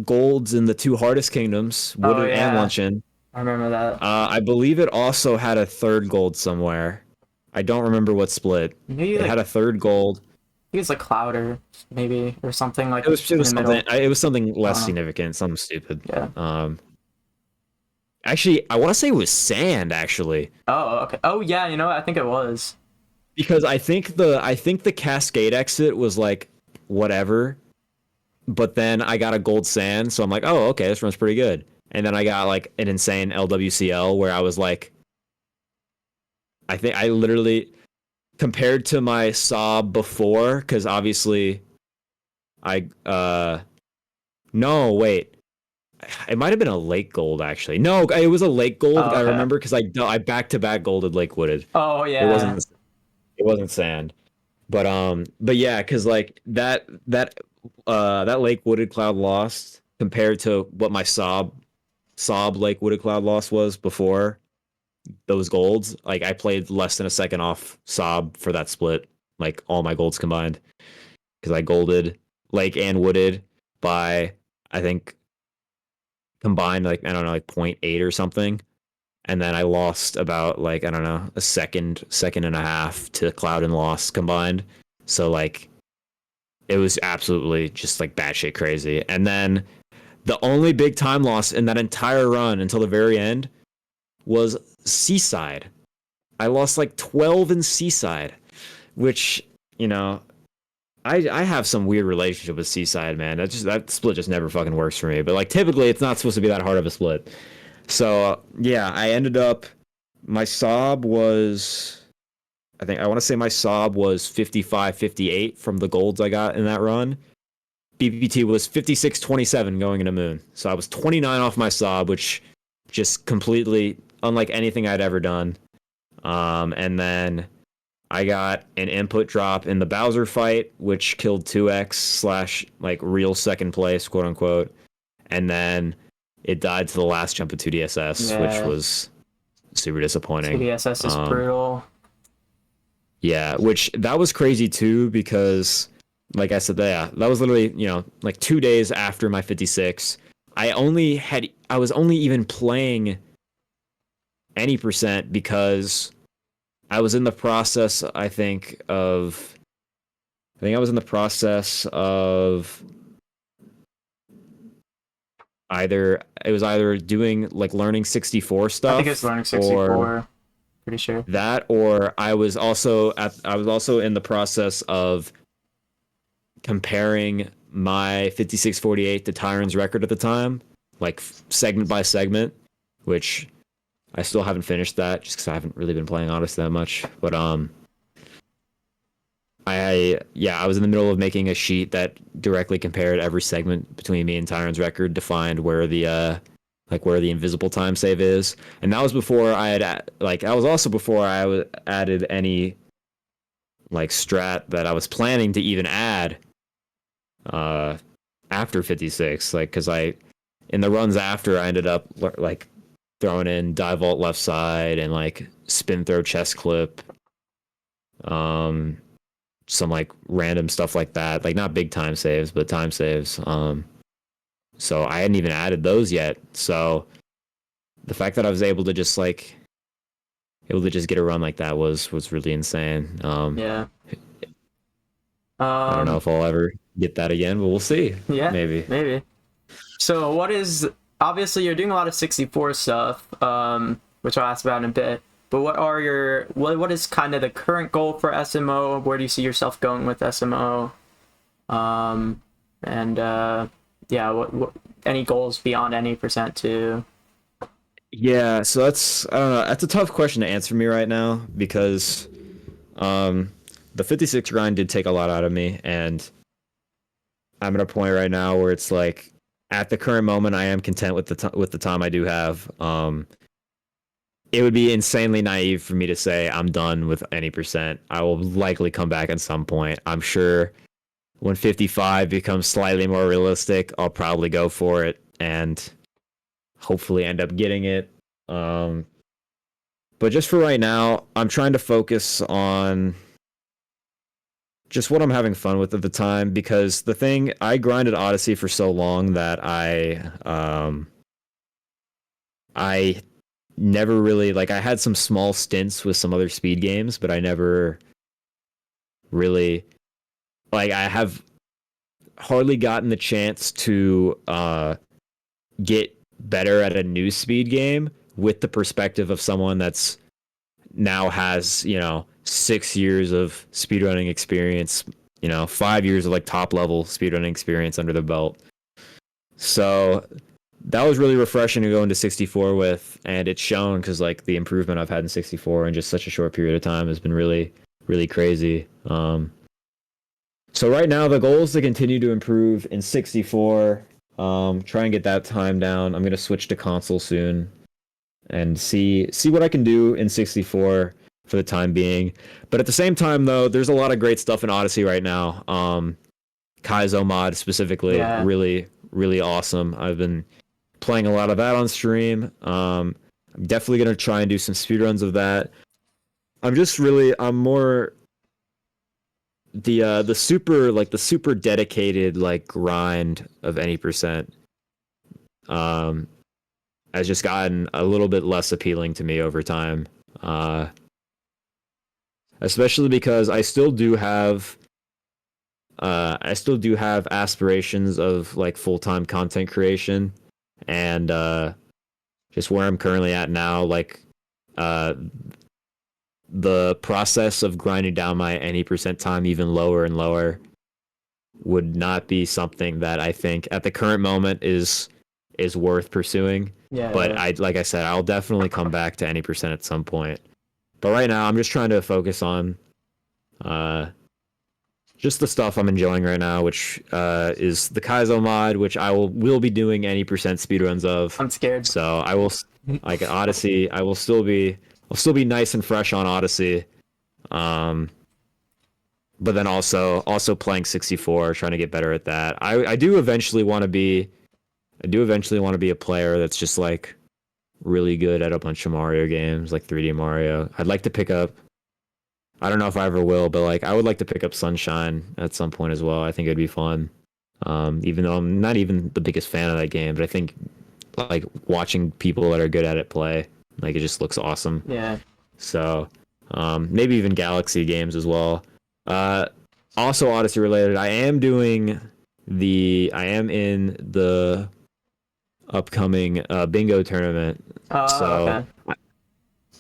golds in the two hardest kingdoms, Oh Wooded and yeah, Luncheon. I remember that. I believe it also had a third gold somewhere. I don't remember what split. Maybe It like had a third gold. I think it's like Clouder, maybe, or something like It in was the something. middle. It was something I less don't know. significant, something stupid. Yeah. Actually, I want to say it was sand actually, Oh, okay. Oh yeah, you know what? I think it was. because I think the Cascade exit was like whatever, but then I got a gold sand, so I'm like, oh okay, this run's pretty good. And then I got like an insane LWCL where I was like, I think I literally compared to my sob before, because obviously I no wait, it might have been a lake gold actually. No, it was a lake gold. Oh, I okay. remember because I back to back golded Lake Wooded. Oh It yeah. wasn't it wasn't sand, but yeah, because like that Lake Wooded Cloud lost compared to what my sob Lake Wooded Cloud loss was before those golds. Like I played less than a second off sob for that split, like all my golds combined, because I golded Lake and Wooded by I think combined like I don't know like point 0.8 or something, and then I lost about like I don't know a second and a half to Cloud and Lost combined. So like it was absolutely just like batshit crazy. And then the only big time loss in that entire run until the very end was Seaside. I lost like 12 in Seaside, which you know I have some weird relationship with Seaside, man. That split just never fucking works for me. But like typically, it's not supposed to be that hard of a split. So yeah, I ended up my sob was I think I want to say my sob was 55-58 from the golds I got in that run. BBT was 56-27 going into Moon. So I was 29 off my sob, which just completely unlike anything I'd ever done. And then I got an input drop in the Bowser fight, which killed 2x slash like real second place, quote unquote. And then it died to the last jump of 2DSS, which Yeah. was super disappointing. CDSS is brutal. Yeah, which that was crazy too, because like I said, yeah, that was literally, like 2 days after my 56. I was only even playing any percent because I was in the process, I was in the process of either doing like learning 64 I think it's stuff learning or 64. Pretty sure. that, or I was also in the process of comparing my 5648 to Tyron's record at the time, like segment by segment, which I still haven't finished that just because I haven't really been playing Odyssey that much. But I was in the middle of making a sheet that directly compared every segment between me and Tyron's record to find where the invisible time save is, and that was before that was also before I added any like strat that I was planning to even add after 56, like because in the runs after I ended up like throwing in dive vault left side and like spin throw chest clip, some like random stuff like that, like not big time saves but time saves. So I hadn't even added those yet, so the fact that I was able to just get a run like that was really insane. Yeah. I don't know if I'll ever get that again, but we'll see. Yeah. Maybe. So obviously you're doing a lot of 64 stuff, which I'll ask about in a bit. But what is kind of the current goal for SMO? Where do you see yourself going with SMO? What any goals beyond any percent too? Yeah, so I don't know. That's a tough question to answer me right now because the 56 grind did take a lot out of me, and I'm at a point right now where it's like at the current moment I am content with the time I do have. It would be insanely naive for me to say I'm done with any percent. I will likely come back at some point. I'm sure when 55 becomes slightly more realistic, I'll probably go for it and hopefully end up getting it. But just for right now, I'm trying to focus on just what I'm having fun with at the time, because the thing, I grinded Odyssey for so long that I never really, like, I had some small stints with some other speed games, but I never really, like, I have hardly gotten the chance to get better at a new speed game with the perspective of someone that's now has, 6 years of speedrunning experience, 5 years of like top level speedrunning experience under the belt. So that was really refreshing to go into 64 with, and it's shown, because like the improvement I've had in 64 in just such a short period of time has been really, really crazy. So right now the goal is to continue to improve in 64, try and get that time down. I'm gonna switch to console soon and see what I can do in 64 for the time being. But at the same time, though, there's a lot of great stuff in Odyssey right now. Kaizo mod specifically, really, really awesome. I've been playing a lot of that on stream. I'm definitely gonna try and do some speedruns of that. I'm more the super dedicated like grind of any percent. Has just gotten a little bit less appealing to me over time. Especially because I still do have aspirations of like full-time content creation, and just where I'm currently at now, like the process of grinding down my any percent time even lower and lower would not be something that I think at the current moment is worth pursuing. But like I said, I'll definitely come back to any percent at some point. But right now, I'm just trying to focus on just the stuff I'm enjoying right now, which is the Kaizo mod, which I will be doing any percent speedruns of. I'm scared. So I will, like Odyssey, I'll still be nice and fresh on Odyssey. But then also playing 64, trying to get better at that. I do eventually want to be a player that's just like really good at a bunch of Mario games, like 3D Mario. I'd like to pick up, I don't know if I ever will, but like I would like to pick up Sunshine at some point as well. I think it'd be fun. Even though I'm not even the biggest fan of that game, but I think like watching people that are good at it play, like it just looks awesome. Yeah. So maybe even Galaxy games as well. Also Odyssey related, I am in the upcoming bingo tournament. So okay.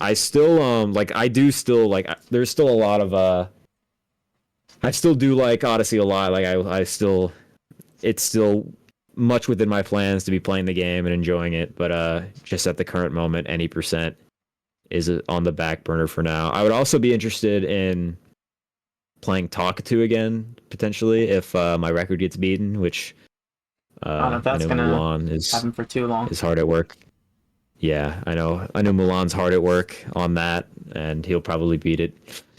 I still there's still a lot of I still do like Odyssey a lot. Like it's still much within my plans to be playing the game and enjoying it, but just at the current moment, any percent is on the back burner for now. I would also be interested in playing Talkatoo again, potentially, if my record gets beaten, which I don't know if that's I know gonna Mulan happen for too long. is hard at work. Yeah, I know Mulan's hard at work on that, and he'll probably beat it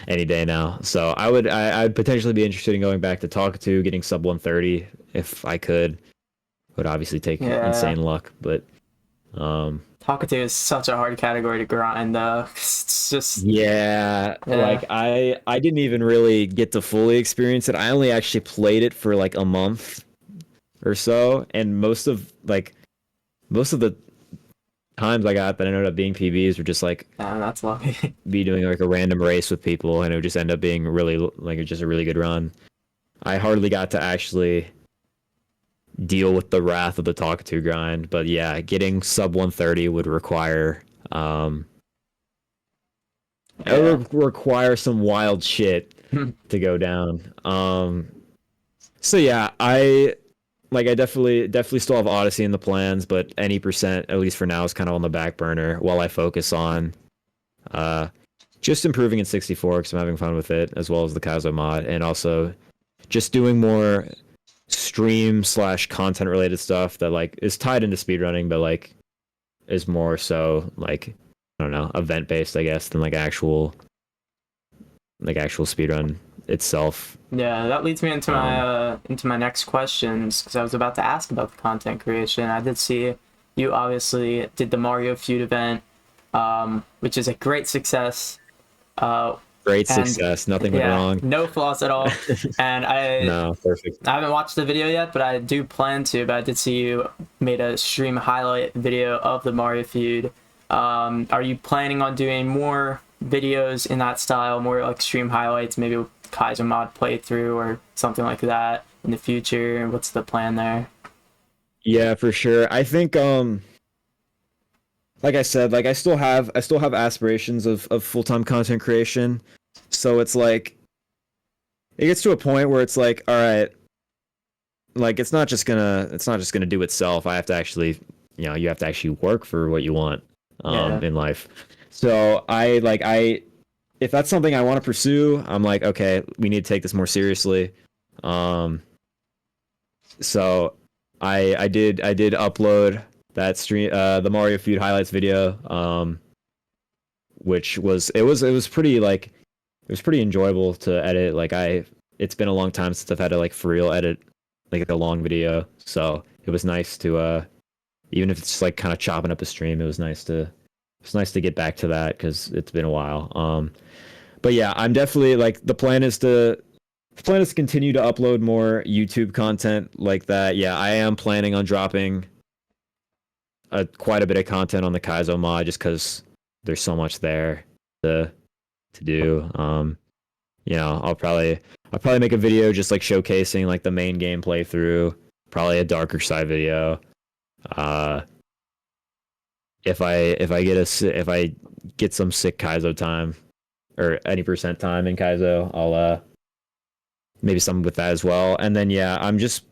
any day now. So I'd potentially be interested in going back to Talkatoo, getting sub 130 if I could. Would obviously take insane luck, but Talkatoo is such a hard category to grind, though. It's just like I didn't even really get to fully experience it. I only actually played it for like a month or so, and most of the times I got that ended up being PBs were just like, that's lucky. be doing like a random race with people, and it would just end up being really like just a really good run. I hardly got to actually deal with the wrath of the Talkatoo grind, but yeah, getting sub 130 would require it would require some wild shit to go down. So yeah, I definitely still have Odyssey in the plans, but any percent, at least for now, is kind of on the back burner while I focus on just improving in 64 because I'm having fun with it, as well as the Kaizo mod, and also just doing more stream/content related stuff that like is tied into speedrunning, but like is more so like, I don't know, event based, I guess, than like actual speedrun itself. Yeah, that leads me into my next questions, because I was about to ask about the content creation. I did see you obviously did the Mario Feud event, which is a great success. Great And success. Nothing went yeah, wrong. no flaws at all. And No, perfect. I haven't watched the video yet, but I do plan to. But I did see you made a stream highlight video of the Mario Feud. Are you planning on doing more videos in that style, more like stream highlights, maybe with Kaiser mod playthrough or something like that in the future? What's the plan there? Yeah, for sure. I think like I said, like I still have aspirations of full-time content creation. So it's like it gets to a point where it's like, all right, like it's not just gonna do itself. I have to actually, you have to actually work for what you want Yeah. in life. So I if that's something I want to pursue, I'm like, okay, we need to take this more seriously. Um so I did upload that stream the Mario Feud highlights video, which was pretty like it was pretty enjoyable to edit. Like it's been a long time since I've had to like for real edit like a long video. So it was nice to even if it's just like kind of chopping up a stream, it was nice to get back to that because it's been a while. But yeah, I'm definitely like the plan is to continue to upload more YouTube content like that. Yeah, I am planning on dropping quite a bit of content on the Kaizo mod just because there's so much there to do. I'll probably make a video just like showcasing like the main game playthrough, probably a darker side video. Uh, if I get some sick Kaizo time or any percent time in Kaizo, I'll maybe something with that as well. And then yeah, I'm just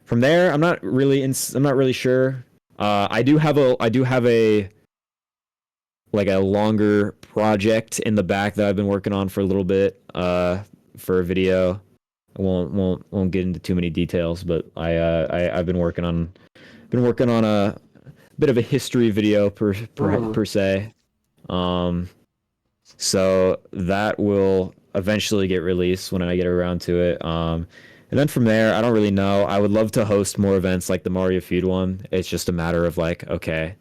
from there. I'm not really sure. I do have a like a longer project in the back that I've been working on for a little bit. For a video, I won't get into too many details, but I've been working on a bit of a history video Ooh. per se. Um, so that will eventually get released when I get around to it. And then from there, I don't really know. I would love to host more events like the Mario Feud one. It's just a matter of like, okay,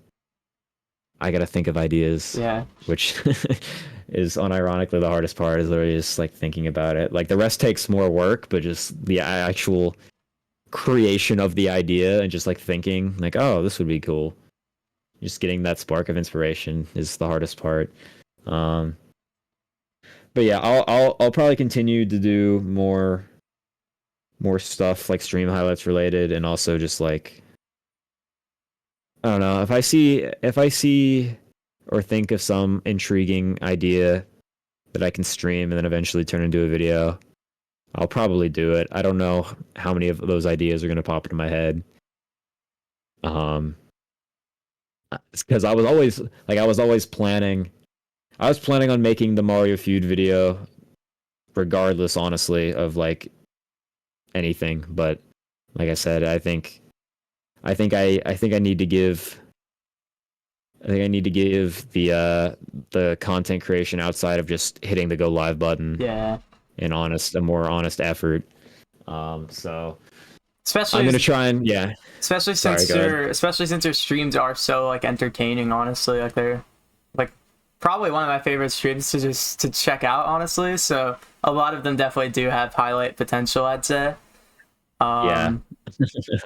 I gotta think of ideas, Yeah. which is unironically the hardest part. Is literally just like thinking about it. Like the rest takes more work, but just the actual creation of the idea and just like thinking, like, oh, this would be cool. Just getting that spark of inspiration is the hardest part. Um, but yeah, I'll probably continue to do more stuff like stream highlights related, and also just like I don't know if I see or think of some intriguing idea that I can stream and then eventually turn into a video. I'll probably do it. I don't know how many of those ideas are going to pop into my head. Um, because I was always planning. I was planning on making the Mario Feud video, regardless, honestly, of like anything. But like I said, I think I need to give. I think I need to give the content creation outside of just hitting the go live button Yeah. a more honest effort. So I'm Especially gonna try and yeah. especially Sorry, since go ahead. your streams are so like entertaining, honestly. Like they're like probably one of my favorite streams to just to check out, honestly. So a lot of them definitely do have highlight potential, I'd say. Yeah, Um,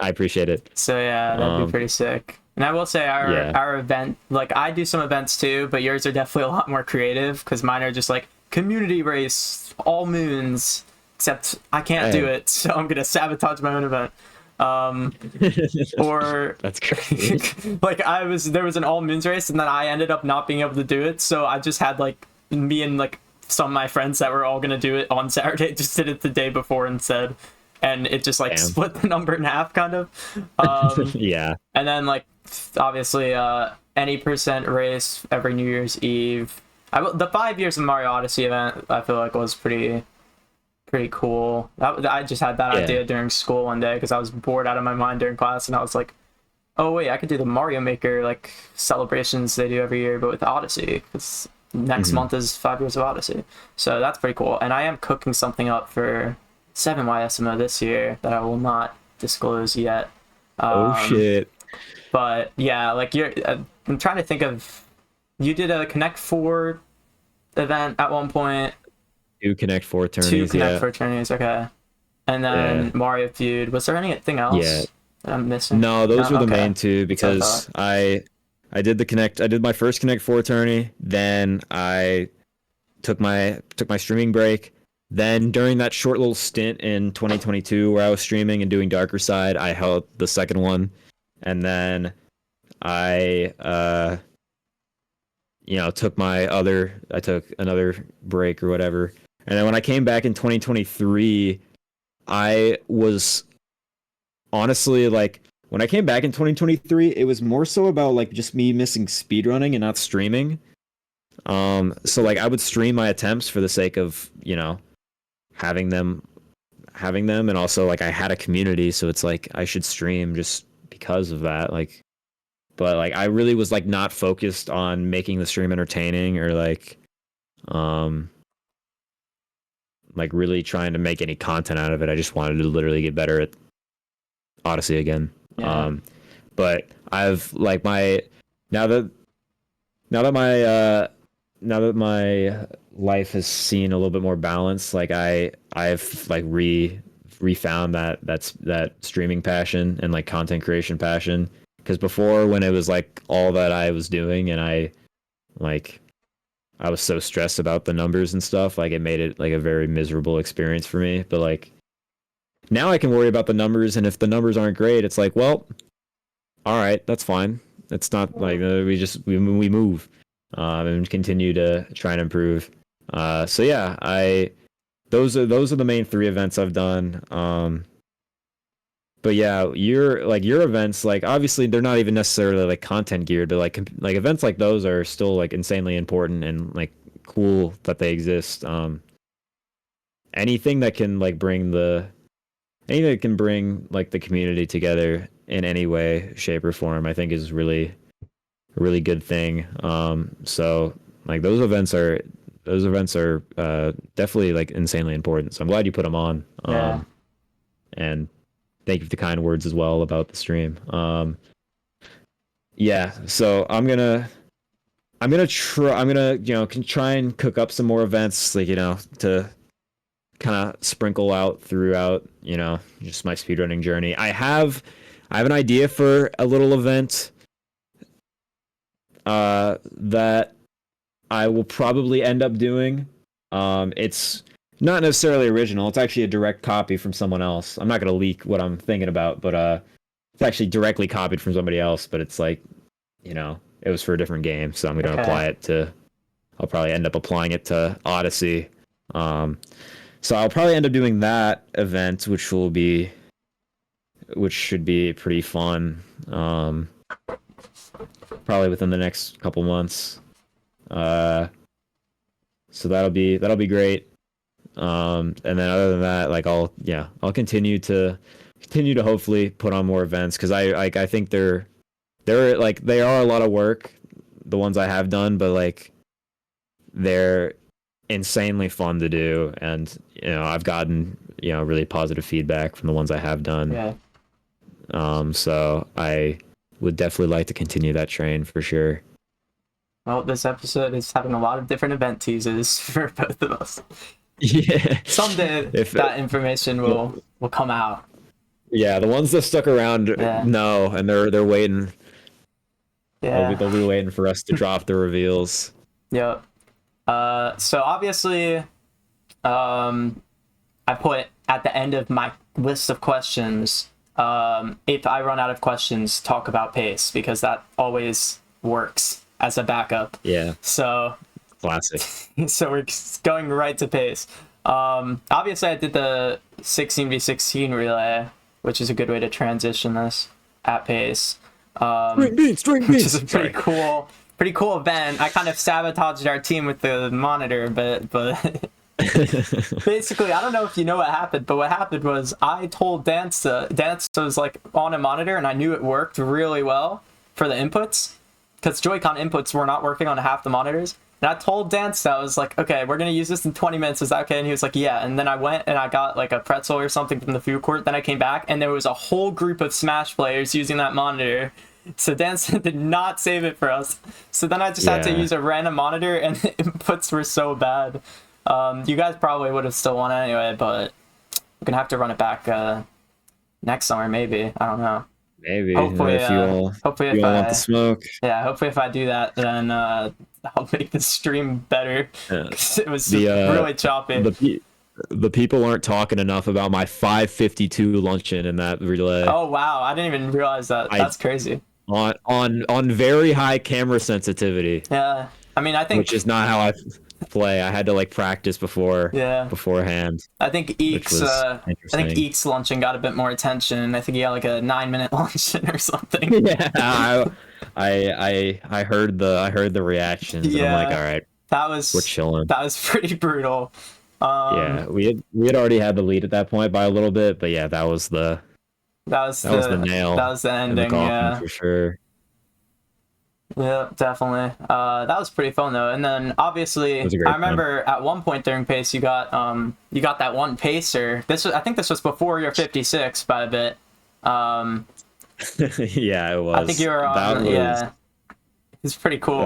I appreciate it. so yeah, that'd be Um, pretty sick. And I will say yeah, our event, like I do some events too, but yours are definitely a lot more creative because mine are just like community race, all moons, except I can't do hey, it, so I'm gonna sabotage my own event. Um, or that's crazy. like there was an all moons race and then I ended up not being able to do it, so I just had like me and like some of my friends that were all gonna do it on Saturday just did it the day before instead, and it just like Damn. split the number in half kind of. um Yeah, and then like obviously any percent race every New Year's Eve. The 5 years of Mario Odyssey event I feel like was pretty cool. I just had that yeah. idea during school one day because I was bored out of my mind during class, and I was like, "Oh wait, I could do the Mario Maker like celebrations they do every year, but with Odyssey because next Hmm. month is 5 years of Odyssey." So that's pretty cool. And I am cooking something up for 7Y SMO this year that I will not disclose yet. Oh Um, shit. but yeah, like I'm trying to think of. You did a Connect 4 event at one point. 2 Connect 4 2 tourneys. Connect 4 tourneys, okay. And then Mario Feud. Was there anything else that I'm missing? No, those were the Okay. main 2 because I did my first Connect 4 tourney, then I took my streaming break. Then during that short little stint in 2022 where I was streaming and doing Darker Side, I held the second one. And then I took another break or whatever. And then when I came back in 2023, I was honestly like, when I came back in 2023, it was more so about like just me missing speedrunning and not streaming. So like I would stream my attempts for the sake of, having them, and also like I had a community, so it's like I should stream just because of that. Like, but like I really was like not focused on making the stream entertaining or like really trying to make any content out of it. I just wanted to literally get better at Odyssey again. Yeah. But I've like now that my life has seen a little bit more balance, like I've like refound that streaming passion and like content creation passion. Because before, when it was like all that I was doing and I was so stressed about the numbers and stuff, like it made it like a very miserable experience for me. But like now I can worry about the numbers, and if the numbers aren't great, it's like, well, all right, that's fine. It's not like we move and continue to try and improve. So yeah, those are the main 3 events I've done. But yeah, your events, like obviously they're not even necessarily like content geared, but like events like those are still like insanely important and like cool that they exist. Anything that can like bring like the community together in any way, shape, or form, I think is really a really good thing. So like those events are definitely like insanely important. So I'm glad you put them on. And thank you for the kind words as well about the stream. So I'm gonna try and cook up some more events, like, to kind of sprinkle out throughout, just my speedrunning journey. I have an idea for a little event that I will probably end up doing. It's not necessarily original. It's actually a direct copy from someone else. I'm not going to leak what I'm thinking about, but it's actually directly copied from somebody else, but it's like, it was for a different game, so I'm going to I'll probably end up applying it to Odyssey. So I'll probably end up doing that event, which should be pretty fun. Probably within the next couple months. So that'll be great. And then other than that, like I'll continue to hopefully put on more events, because I think they are a lot of work, the ones I have done, but like they're insanely fun to do, and I've gotten really positive feedback from the ones I have done. Yeah. So I would definitely like to continue that train for sure. Well, this episode is having a lot of different event teases for both of us. Yeah. Someday that information will come out. Yeah, the ones that stuck around know, and they're waiting. Yeah. They'll be waiting for us to drop the reveals. Yep. So obviously, I put at the end of my list of questions, if I run out of questions, talk about pace, because that always works as a backup. Yeah. So classic. So we're going right to pace. Obviously I did the 16v16 relay, which is a good way to transition this at pace. String beats. Which is a pretty cool event. I kind of sabotaged our team with the monitor, but basically, I don't know if you know what happened, but what happened was I told Dance was like on a monitor, and I knew it worked really well for the inputs, because Joy-Con inputs were not working on half the monitors. And I told Dance, I was like, okay, we're going to use this in 20 minutes. Is that okay? And he was like, yeah. And then I went and I got like a pretzel or something from the food court. Then I came back and there was a whole group of Smash players using that monitor. So Dance did not save it for us. So then I just had to use a random monitor, and the inputs were so bad. You guys probably would have still won anyway, but we're gonna have to run it back next summer, maybe. I don't know. Maybe Hopefully, if hopefully you if all want the I, smoke. yeah, hopefully if I do that, then I'll make the stream better. 'Cause it was really choppy. The people aren't talking enough about my 5:52 luncheon in that relay. Oh wow, I didn't even realize that. That's crazy. On very high camera sensitivity. Yeah, I mean, I think, which is not how I play. I had to like practice beforehand. I think Eek's luncheon got a bit more attention. I think he got like a 9-minute luncheon or something. Yeah, I heard the reactions. Yeah, and I'm like, all right, we're chilling. That was pretty brutal. Yeah, we had already had the lead at that point by a little bit, but yeah, that was the nail. That was the ending. In the coffin, yeah, for sure. Yeah, definitely. That was pretty fun though. And then obviously, I remember at one point during pace, you got that one pacer. I think this was before your 56 by a bit. Yeah, it was. I think you were on. Yeah, it's pretty cool.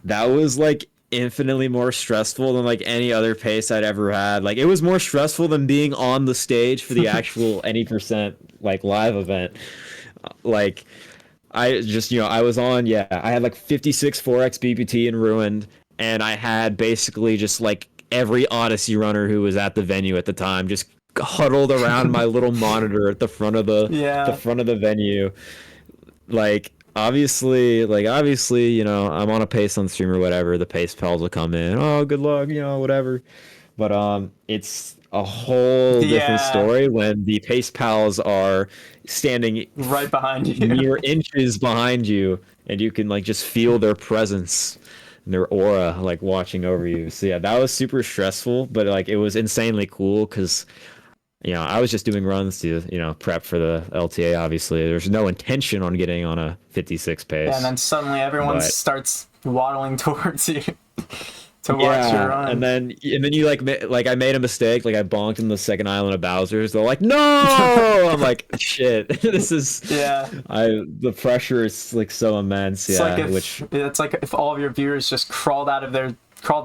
That was like infinitely more stressful than like any other pace I'd ever had. Like it was more stressful than being on the stage for the actual Any% like live event. Like I just, I was on, I had like 56 4x BPT in Ruined, and I had basically just like every Odyssey runner who was at the venue at the time just huddled around my little monitor at the front of the venue. Like obviously, I'm on a pace on stream or whatever. The pace pals will come in. Oh, good luck, whatever. But it's a whole different story when the pace pals are standing right behind you, mere inches behind you, and you can like just feel their presence and their aura like watching over you. So yeah, that was super stressful, but like it was insanely cool because I was just doing runs to prep for the LTA. Obviously there's no intention on getting on a 56 pace. Yeah, and then suddenly everyone starts waddling towards you to watch your run. And then you like I made a mistake, like I bonked in the second island of Bowser's. They're like, no. I'm like, shit. This is the pressure is like so immense. It's like if all of your viewers just crawled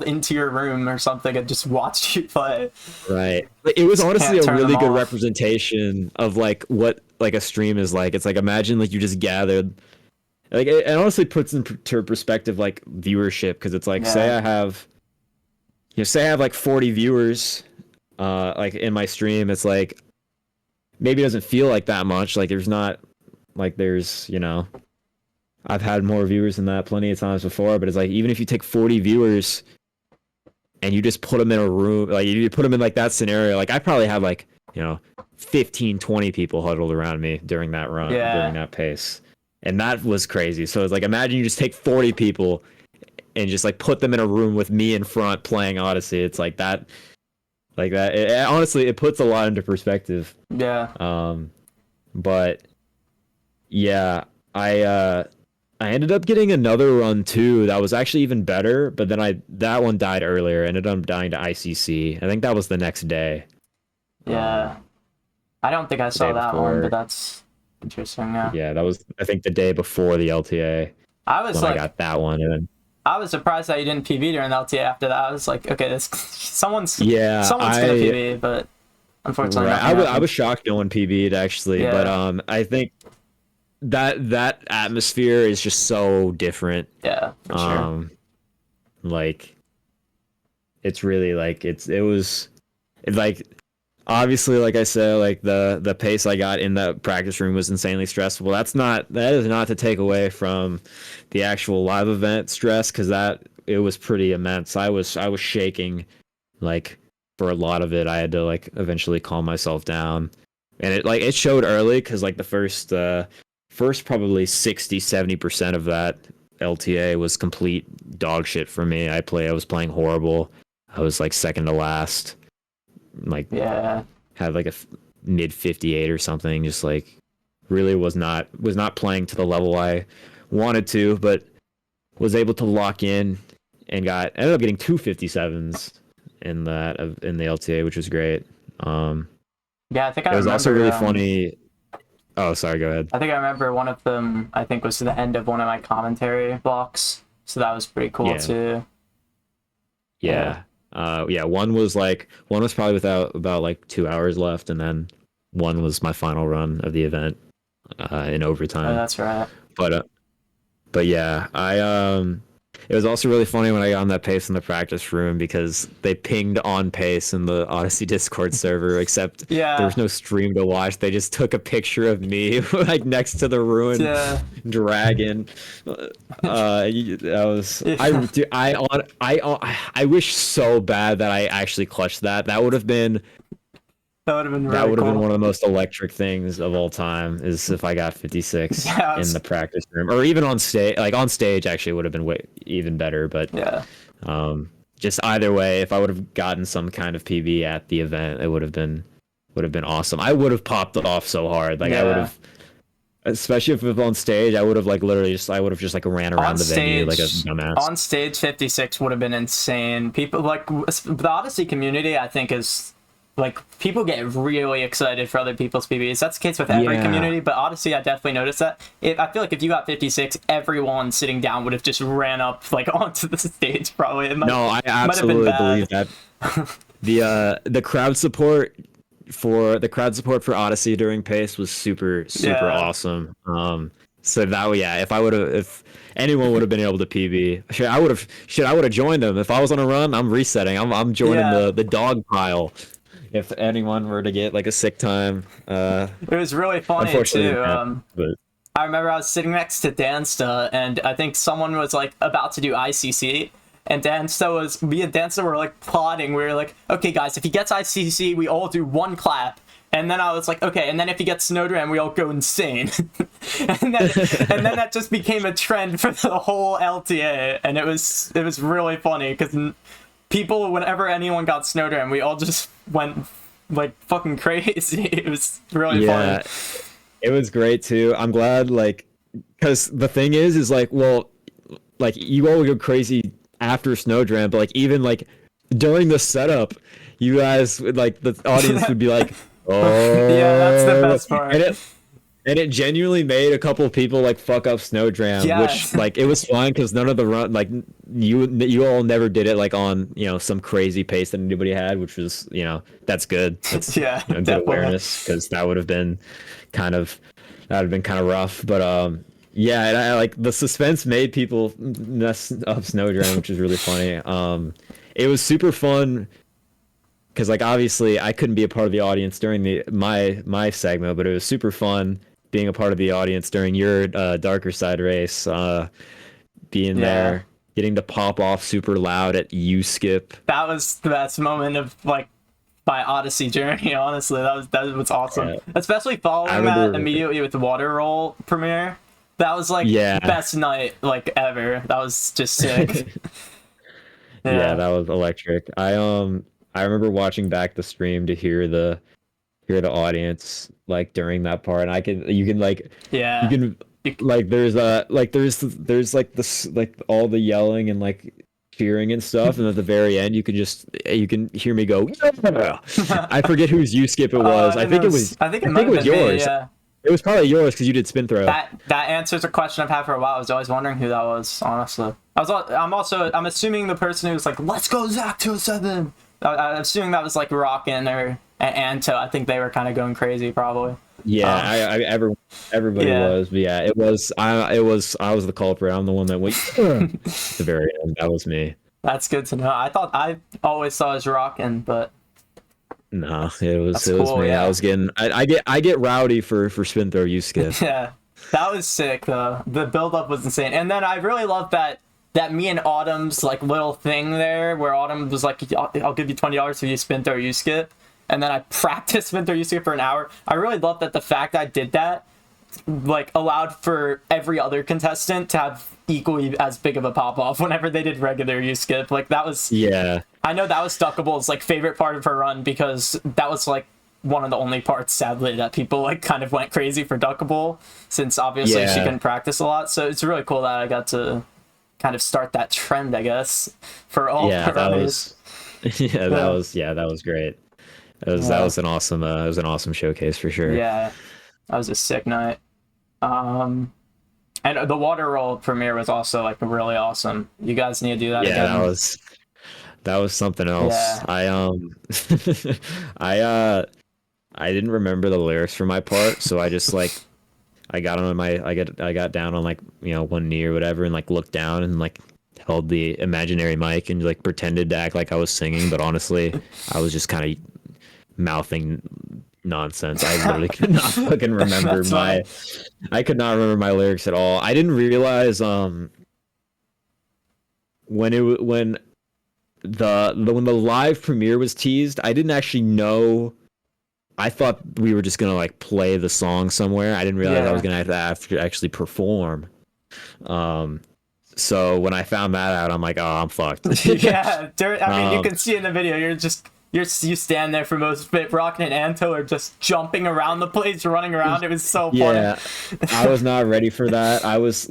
into your room or something and just watched you play. Right. It was honestly a really good representation of like what like a stream is like. It's like imagine like you just gathered. Like it honestly puts into perspective like viewership, because it's like say I have like 40 viewers like in my stream. It's like maybe it doesn't feel like that much. Like there's I've had more viewers than that plenty of times before, but it's like even if you take 40 viewers and you just put them in a room, like you put them in like that scenario, like I probably have like 15 20 people huddled around me during that run, during that pace. And that was crazy. So it's like imagine you just take 40 people and just like put them in a room with me in front playing Odyssey. It's like that. Honestly, it puts a lot into perspective. Yeah. But yeah, I ended up getting another run too that was actually even better, but then that one died earlier. Ended up dying to ICC. I think that was the next day. Yeah. I don't think I saw that one, but that's interesting. Yeah, that was I think the day before the LTA. I got that one, and then I was surprised that you didn't PB during the LTA after that. I was like, okay, someone's gonna PB, but unfortunately, I was shocked no one PB'd actually, but I think that atmosphere is just so different. Yeah, for sure. Like it's really like it's like obviously, like I said, like the pace I got in the practice room was insanely stressful. That is not to take away from the actual live event stress, because it was pretty immense. I was shaking like for a lot of it. I had to like eventually calm myself down, and it showed early because like the first probably 60-70% of that LTA was complete dog shit for me. I was playing horrible. I was like second to last. Like had like a mid 58 or something, just like really was not playing to the level I wanted to, but was able to lock in and ended up getting 257s in the LTA, which was great. I think it was also really funny. Oh, sorry, go ahead. I think I remember one of them, I think, was to the end of one of my commentary blocks, so that was pretty cool too. Yeah. Yeah, one was probably without about like 2 hours left, and then one was my final run of the event in Oh, overtime. that's right. But but yeah, it was also really funny when I got on that pace in the practice room because they pinged on pace in the Odyssey Discord server, except there Yeah. was no stream to watch. They just took a picture of me like next to the ruined Yeah. dragon. That was Yeah. I wish so bad that I actually clutched that. That would have been That would have been that really would have been cool. one of the most electric things of all time is if I got 56 Yeah. in the practice room or even on stage. Like on stage actually would have been way even better, but Yeah. just either way, if I would have gotten some kind of PB at the event, it would have been awesome. I would have popped off so hard. Like I would Yeah. have, especially if it was on stage, I would have like literally just I would have just like ran On around the venue like a stage, dumbass. 56 would have been insane. People like the Odyssey community, I think, is like people get really excited for other people's PBs. That's the case with every Yeah. community, but Odyssey, I definitely noticed that. I feel like if you got 56, everyone sitting down would have just ran up like onto the stage. Probably. No, I might have been absolutely bad. believe that. The crowd support for Odyssey during Pace was super Yeah. awesome. So that yeah, if anyone would have been able to PB, I would have joined them. If I was on a run, I'm resetting. I'm joining Yeah. the dog pile. If anyone were to get like a sick time, It was really funny unfortunately, it too. didn't happen, but I remember I was sitting next to Dansta, and I think someone was like about to do ICC, and me and Dansta were like plotting. We were like, okay, guys, if he gets ICC, we all do one clap. And then I was like, okay, and then if he gets Snowdram, we all go insane. and then that just became a trend for the whole LTA, and it was really funny because people, whenever anyone got Snowdram, we all just went like fucking crazy. It was really yeah, funny. it was great too. I'm glad, like, because the thing is like, well, like you all go crazy after Snowdram, but like even like during the setup, you guys would like the audience would be like, oh, Yeah, that's the best part. And it genuinely made a couple of people like fuck up Snowdram, Yes. which like it was fine because none of the run like you all never did it like on some crazy pace that anybody had, which was that's good. That's Yeah, good definitely. awareness because that would have been kind of rough. But yeah, and I like the suspense made people mess up Snowdram, which is really funny. It was super fun because like obviously I couldn't be a part of the audience during my segment, but it was super fun being a part of the audience during your darker side race, being Yeah. there, getting to pop off super loud at you skip. That was the best moment of like my Odyssey journey. Honestly, that was awesome. Yeah. Especially I following remember- that immediately with the water roll premiere. That was like Yeah. best night like ever. That was just sick. Yeah, that was electric. I remember watching back the stream to hear the audience like during that part, and you can like Yeah. you can like there's like this like all the yelling and like cheering and stuff, and at the very end you can hear me go, yeah! I forget whose you skip it was. I think it was yours. Yeah. It was probably yours because you did spin throw. That answers a question I've had for a while. I was always wondering who that was. Honestly, I'm assuming the person who's like, "Let's go Zach 207." I'm assuming that was like Rockin' or Anto. I think they were kind of going crazy, probably. Yeah, everybody Yeah. was, but yeah, I was the culprit. I'm the one that went at the very end. That was me. That's good to know. I always saw as Rockin', but No, it was cool, me. yeah. I get rowdy for spin throw you skip. yeah, that was sick though. The build up was insane, and then I really loved that me and Autumn's like little thing there, where Autumn was like, "I'll give you $20 if you spin throw you skip," and then I practiced spin throw you skip for an hour. I really loved that the fact I did that like allowed for every other contestant to have equally as big of a pop off whenever they did regular you skip. Like that was Yeah, I know that was Duckable's like favorite part of her run because that was like one of the only parts, sadly, that people like kind of went crazy for Duckable, since obviously she Yeah. couldn't practice a lot. So it's really cool that I got to kind of start that trend, I guess, for all yeah, that runners. was that was great. That was an awesome showcase for sure. Yeah, that was a sick night. And the water roll premiere was also like really awesome. You guys need to do that Yeah, again. that was something else. Yeah. I didn't remember the lyrics for my part, so I just like I got down on like, one knee or whatever and like looked down and like held the imaginary mic and like pretended to act like I was singing, but honestly, I was just kind of mouthing nonsense. I literally could not fucking remember That's funny. I could not remember my lyrics at all. I didn't realize when when the live premiere was teased, I didn't actually know. I thought we were just gonna like play the song somewhere. I didn't realize I was Yeah. gonna have to actually perform. Um, so when I found that out, I'm like, oh, I'm fucked. Yeah. I mean, you Um, can see in the video, you stand there for most of it. Rocket and Anto are just jumping around the place, running around. It was so funny. yeah, I was not ready for that. I was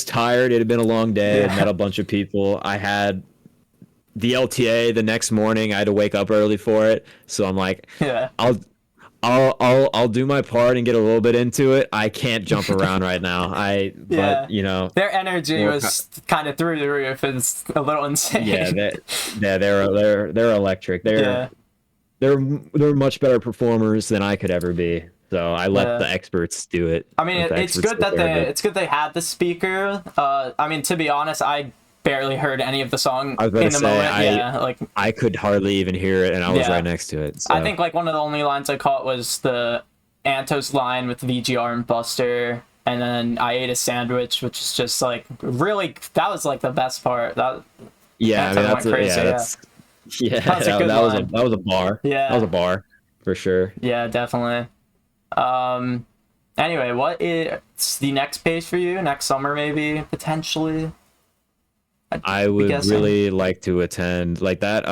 tired. It had been a long day. I'd met Yeah. a bunch of people. I had the LTA the next morning. I had to wake up early for it. So I'm like, Yeah. I'll I'll do my part and get a little bit into it. I can't jump around right now. Yeah. But Their energy we're was kind of through the roof. It's a little insane. yeah, they're electric. Yeah. They're much better performers than I could ever be. So I let Yeah. the experts do it. I mean, Let the it's experts good take that care of it. they had the speaker. I mean, to be honest, I barely heard any of the song I was about in to the say moment. Yeah, like I could hardly even hear it, and I was yeah. right next to it. I So think like one of the only lines I caught was the Antos line with VGR and Buster, and then I ate a sandwich, which is just like really that was like the best part. That yeah, I mean Anto went crazy. That was a good line. that was a bar. That was Yeah, a bar for sure. yeah, definitely. Um. Anyway, what is the next pace for you? Next summer, maybe potentially. I I'd be would guessing. really like to attend like that.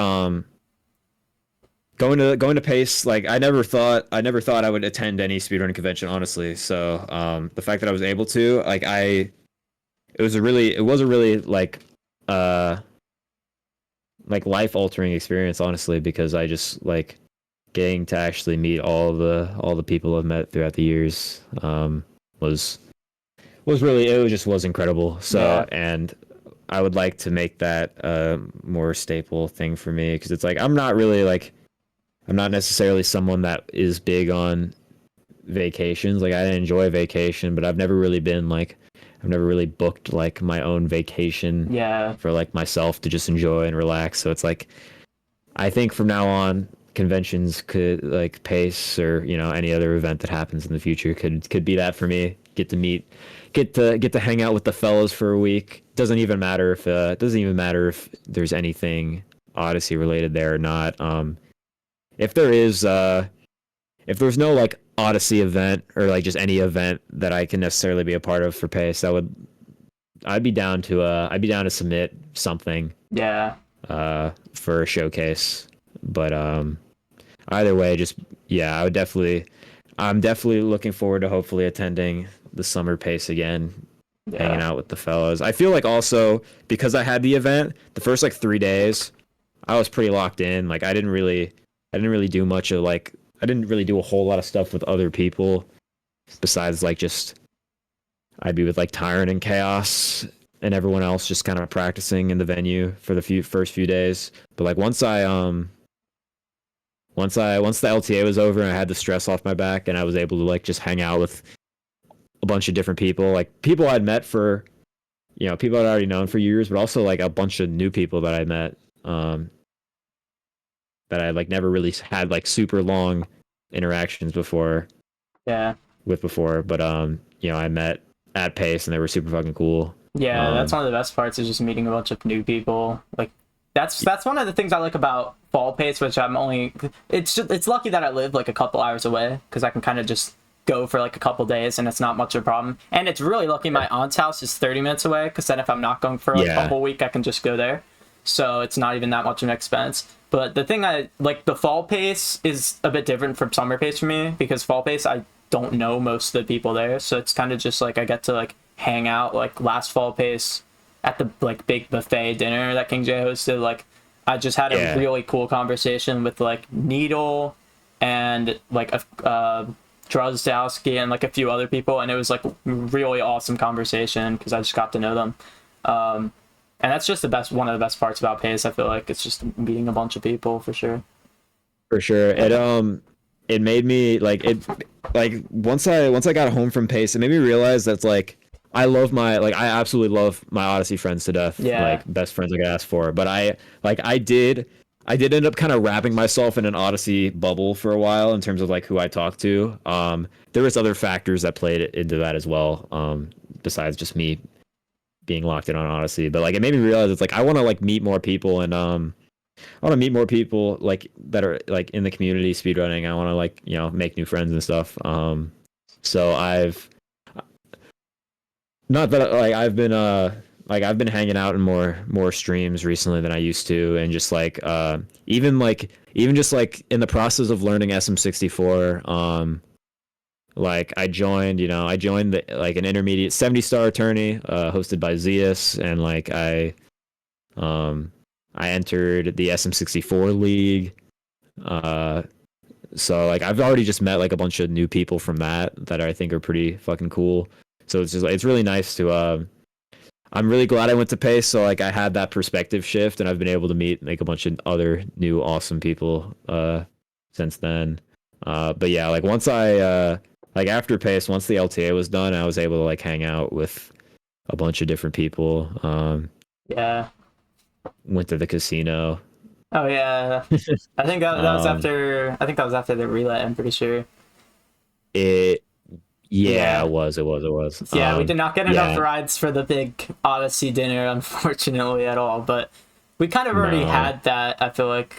Going to Pace, like I never thought I would attend any speedrunning convention, honestly. So the fact that I was able to, like it was a really uh like life altering experience, honestly, because I just like getting to actually meet all the people I've met throughout the years was really, it just was incredible. So, Yeah, and I would like to make that a more staple thing for me, because it's like I'm not really like I'm not necessarily someone that is big on vacations. Like I enjoy vacation, but I've never really been like I've never really booked like my own vacation yeah, for like myself to just enjoy and relax. So it's like I think from now on, conventions could like Pace or any other event that happens in the future could be that for me. Get to hang out with the fellows for a week. Doesn't even matter if there's anything Odyssey related there or not. If there is if there's no like Odyssey event or like just any event that I can necessarily be a part of for Pace, I'd be down to submit something yeah, for a showcase. But either way, just yeah, I'm definitely looking forward to hopefully attending the summer Pace again, hanging yeah, out with the fellows. I feel like also because I had the event, the first like 3 days, I was pretty locked in. Like I didn't really do much of like I didn't really do a whole lot of stuff with other people besides like just I'd be with like Tyrant and Chaos and everyone else just kind of practicing in the venue for the first few days. But like once the LTA was over and I had the stress off my back and I was able to like just hang out with a bunch of different people, like people I'd met for people I'd already known for years, but also like a bunch of new people that I met that I like never really had like super long interactions yeah. before. But I met at Pace and they were super fucking cool. Yeah, that's Um one of the best parts is just meeting a bunch of new people. Like that's one of the things I like about fall pace, which I'm only it's lucky that I live like a couple hours away because I can kind of just go for like a couple days and it's not much of a problem. And it's really lucky my aunt's house is 30 minutes away because then if I'm not going for like a yeah. whole week, I can just go there. So it's not even that much of an expense. But the thing I like, the fall pace is a bit different from summer pace for me because fall pace I don't know most of the people there, so it's kind of just like I get to like hang out. Like last fall pace at the like big buffet dinner that King J hosted, like I just had a Yeah. really cool conversation with like Needle and like a Drozdowski and like a few other people, and it was like really awesome conversation because I just got to know them. And that's just one of the best parts about pace. I feel like it's just meeting a bunch of people for sure. For sure. It made me like once I got home from pace, it made me realize that's like I absolutely love my Odyssey friends to death. Yeah. Like best friends I could ask for. But I did end up kind of wrapping myself in an Odyssey bubble for a while in terms of like who I talked to. There was other factors that played into that as well. Besides just me being locked in on Odyssey. But like it made me realize it's like I want to like meet more people, and I want to meet more people like that are like in the community speedrunning. I want to like, you know, make new friends and stuff. So I've not that like I've been hanging out in more streams recently than I used to, and just like even just like in the process of learning SM64, like I joined the like an intermediate 70-star tourney hosted by Zeus, and like I entered the SM64 league. So like I've already just met like a bunch of new people from that I think are pretty fucking cool. So it's just it's really nice to I'm really glad I went to pace, so like I had that perspective shift, and I've been able to meet like a bunch of other new awesome people since then. But yeah, like once I like after pace, once the LTA was done, I was able to like hang out with a bunch of different people. Yeah. Went to the casino. Oh yeah. I think that was after. I think that was after the relay. I'm pretty sure. It Yeah. was. Yeah, we did not get enough rides for the big Odyssey dinner, unfortunately, at all. But we kind of already had that. I feel like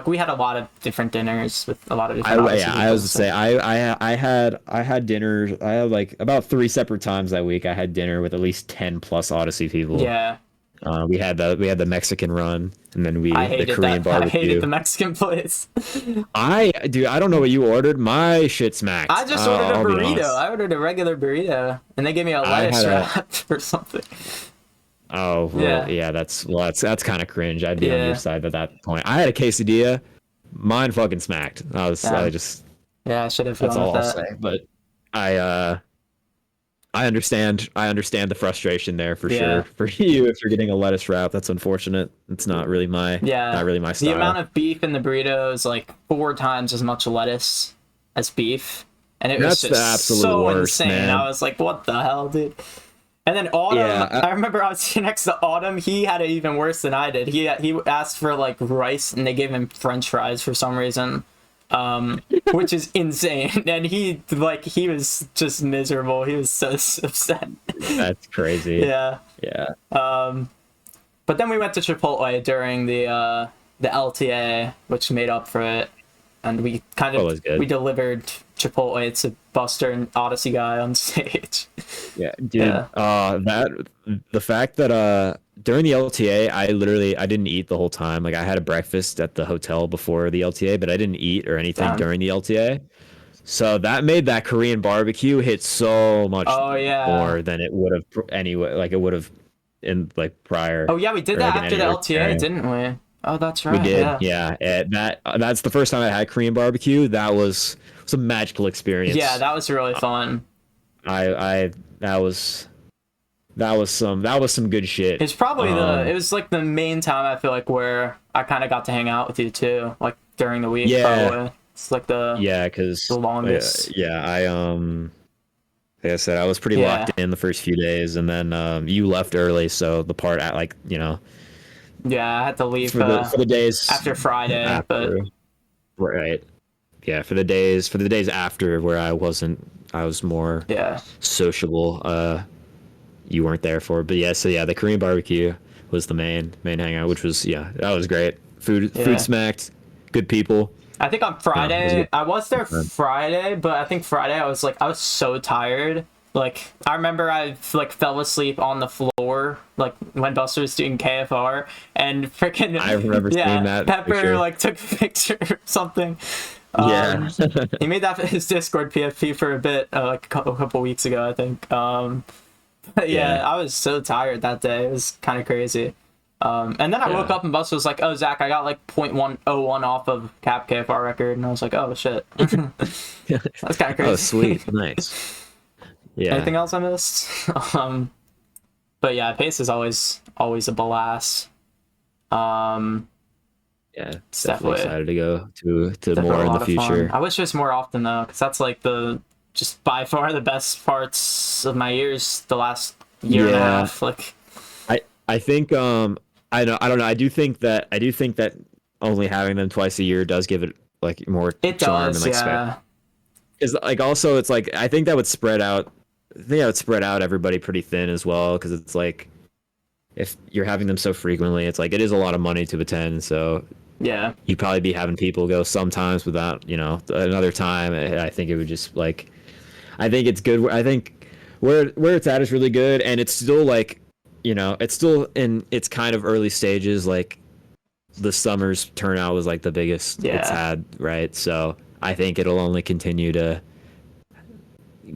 we had a lot of different dinners with a lot of different. I was to say I had dinners. I had like about 3 separate times that week. I had dinner with at least 10 plus Odyssey people. Yeah. We had the Mexican run, and then the Korean barbecue. I hated the Mexican place. I don't know what you ordered. My shit smacked. I just ordered a burrito. I ordered a regular burrito, and they gave me a lettuce wrap or something. Oh well, yeah. That's kind of cringe. I'd be on your side at that point. I had a quesadilla. Mine fucking smacked. I just. Yeah, I should have. That's all I'll say. But I understand the frustration there for sure. For you, if you're getting a lettuce wrap, that's unfortunate. It's not really my style. The amount of beef in the burrito is like 4 times as much lettuce as beef, and it was just so insane. Man. I was like, what the hell, dude? And then Autumn, I remember I was sitting next to Autumn. He had it even worse than I did. He asked for like rice, and they gave him French fries for some reason. Which is insane, and he was just miserable. He was so upset. That's crazy. Yeah. But then we went to Chipotle during the LTA, which made up for it, and we we delivered Chipotle to Buster and Odyssey guy on stage. Yeah, dude. The fact that during the LTA, I didn't eat the whole time. Like I had a breakfast at the hotel before the LTA, but I didn't eat or anything during the LTA. So that made that Korean barbecue hit so much more than it would have anyway. Like it would have in like prior. Oh yeah, we did that after the LTA, didn't we? Oh, that's right. We did. Yeah. That's the first time I had Korean barbecue. That was a magical experience. Yeah, that was really fun. That was some good shit. It's probably it was like the main time I feel like where I kind of got to hang out with you too, like during the week. Yeah, probably. It's like the longest. Like I said, I was pretty locked in the first few days, and then you left early, so the part at like I had to leave for the days after Friday, but right. Yeah, for the days after where I was more sociable. You weren't there for, but the Korean barbecue was the main hangout, which was that was great. Food smacked, good people. I think on Friday I was there Friday, but I think Friday I was so tired. Like I remember I fell asleep on the floor like when Buster was doing KFR, and freaking I remember seeing that. Pepper took a picture or something. He made that his Discord PFP for a bit, like a couple weeks ago, I think. But I was so tired that day. It was kind of crazy. And then I woke up and Buster was like, "Oh, Zach, I got like 0.101 off of Cap KFR record," and I was like, "Oh shit." That's kind of crazy. Oh, sweet, nice. Yeah. Anything else I missed? But yeah, pace is always a blast. Yeah, It's definitely excited to go to definitely more a in the lot of fun. future. I wish it was more often though, because that's like just by far the best parts of my years, the last year and a half. Like, I think I don't know. I do think that only having them twice a year does give it like more it charm does, and like yeah. Because like also it's like I think that would spread out. I think that would spread out everybody pretty thin as well. Because it's like if you're having them so frequently, it's like it is a lot of money to attend. So Yeah. you'd probably be having people go sometimes without another time. I think it would just like I think it's good. I think where it's at is really good, and it's still like it's still in its kind of early stages. Like the summer's turnout was like the biggest it's had, right? So I think it'll only continue to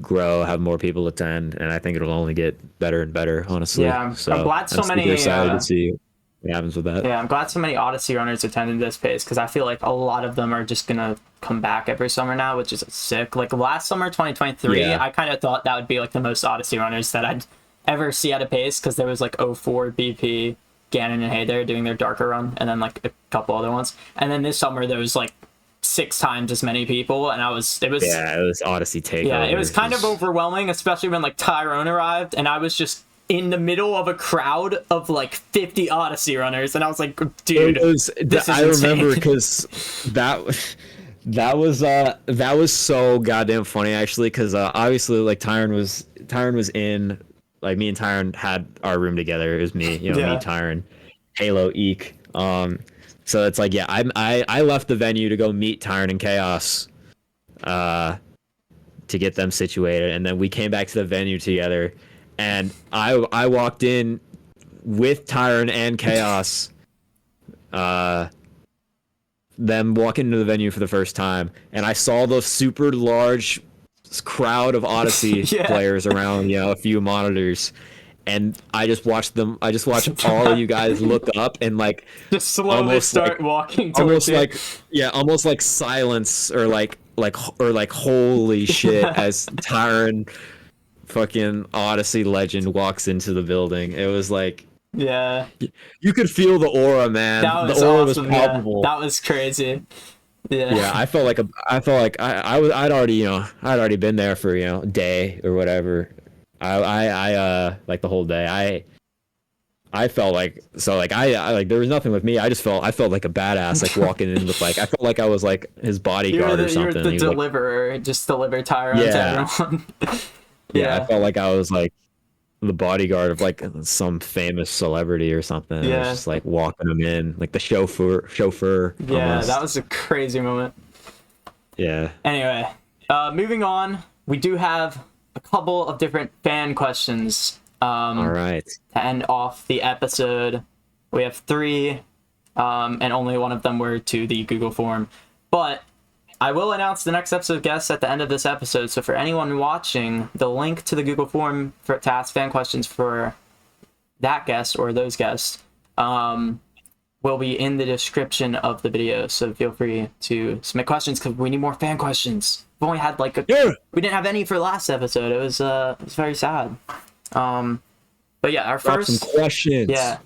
grow, have more people attend, and I think it'll only get better and better, honestly. Yeah, So I'm glad so I'm super many. excited to see what happens with that. Yeah, I'm glad so many Odyssey runners attended this pace because I feel like a lot of them are just gonna come back every summer now, which is sick. Like last summer, 2023, Yeah. I kind of thought that would be like the most Odyssey runners that I'd ever see at a pace because there was like 04, BP, Gannon, and Hey there doing their darker run, and then like a couple other ones. And then this summer there was like 6 times as many people, and it was it was Odyssey takeover. Yeah, it was kind of overwhelming, especially when like Tyrone arrived, and I was just in the middle of a crowd of like 50 Odyssey runners, and I was like, dude, I remember because that was so goddamn funny actually, because obviously like Tyron was in, like me and Tyron had our room together. It was me, me, Tyron, Halo, Eek. So it's like, yeah, I left the venue to go meet Tyron and Chaos, to get them situated, and then we came back to the venue together, and I walked in with Tyron and Chaos, them walking into the venue for the first time, and I saw the super large crowd of Odyssey players around, a few monitors. And I just watched all of you guys look up and like just slowly start walking towards almost like silence or like holy shit as Tyron, fucking Odyssey legend, walks into the building. It was like, you could feel the aura, man. The aura was palpable. That was crazy. Yeah, I felt like I'd already been there for a day or whatever. I like the whole day. I felt like I like there was nothing with me. I felt like a badass, like walking in with like I felt like I was like his bodyguard or something. You're the deliverer, just deliver Tyron to everyone. I felt like I was like the bodyguard of like some famous celebrity or something. I was just like walking him in, like the chauffeur. Yeah, almost. That was a crazy moment. Yeah. Anyway, moving on, we do have a couple of different fan questions. All right. To end off the episode, we have 3, and only one of them were to the Google form. But I will announce the next episode guests at the end of this episode. So for anyone watching, the link to the Google form to ask fan questions for that guest or those guests will be in the description of the video. So feel free to submit questions because we need more fan questions. We've only had like we didn't have any for last episode. It was very sad. But yeah, our first some questions. Yeah.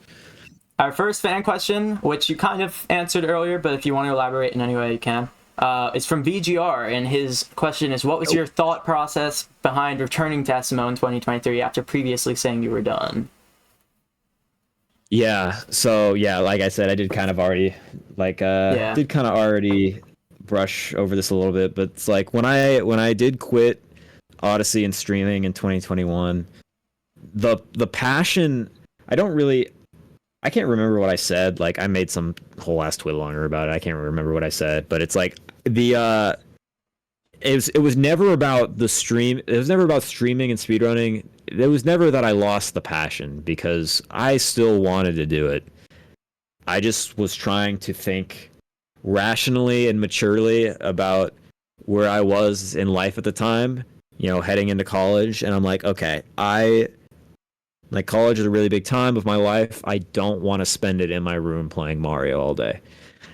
Our first fan question, which you kind of answered earlier, but if you want to elaborate in any way, you can. It's from VGR, and his question is, what was your thought process behind returning to SMO in 2023 after previously saying you were done? Yeah, so like I said, I did kind of already brush over this a little bit, but it's like when I did quit Odyssey and streaming in 2021, the passion, I can't remember what I said. Like I made some whole ass twiddle-onger about it. I can't remember what I said, but it's like it was never about the stream. It was never about streaming and speedrunning. It was never that I lost the passion because I still wanted to do it. I just was trying to think rationally and maturely about where I was in life at the time, heading into college. And I'm like, okay, like college is a really big time of my life. I don't want to spend it in my room playing Mario all day.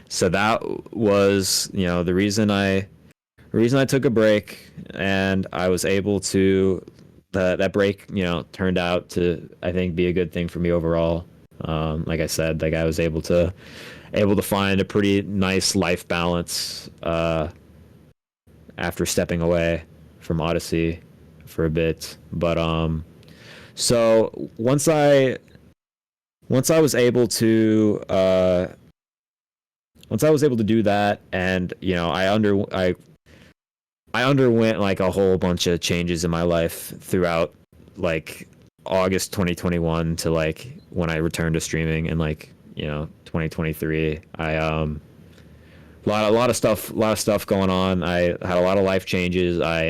So that was, the reason I took a break, and I was able to that break, turned out to, I think, be a good thing for me overall. Like I said, like I was able to find a pretty nice life balance after stepping away from Odyssey for a bit. But so once I was able to do that, and I underwent like a whole bunch of changes in my life throughout like August 2021 to like when I returned to streaming in like 2023. I a lot of stuff going on. I had a lot of life changes. I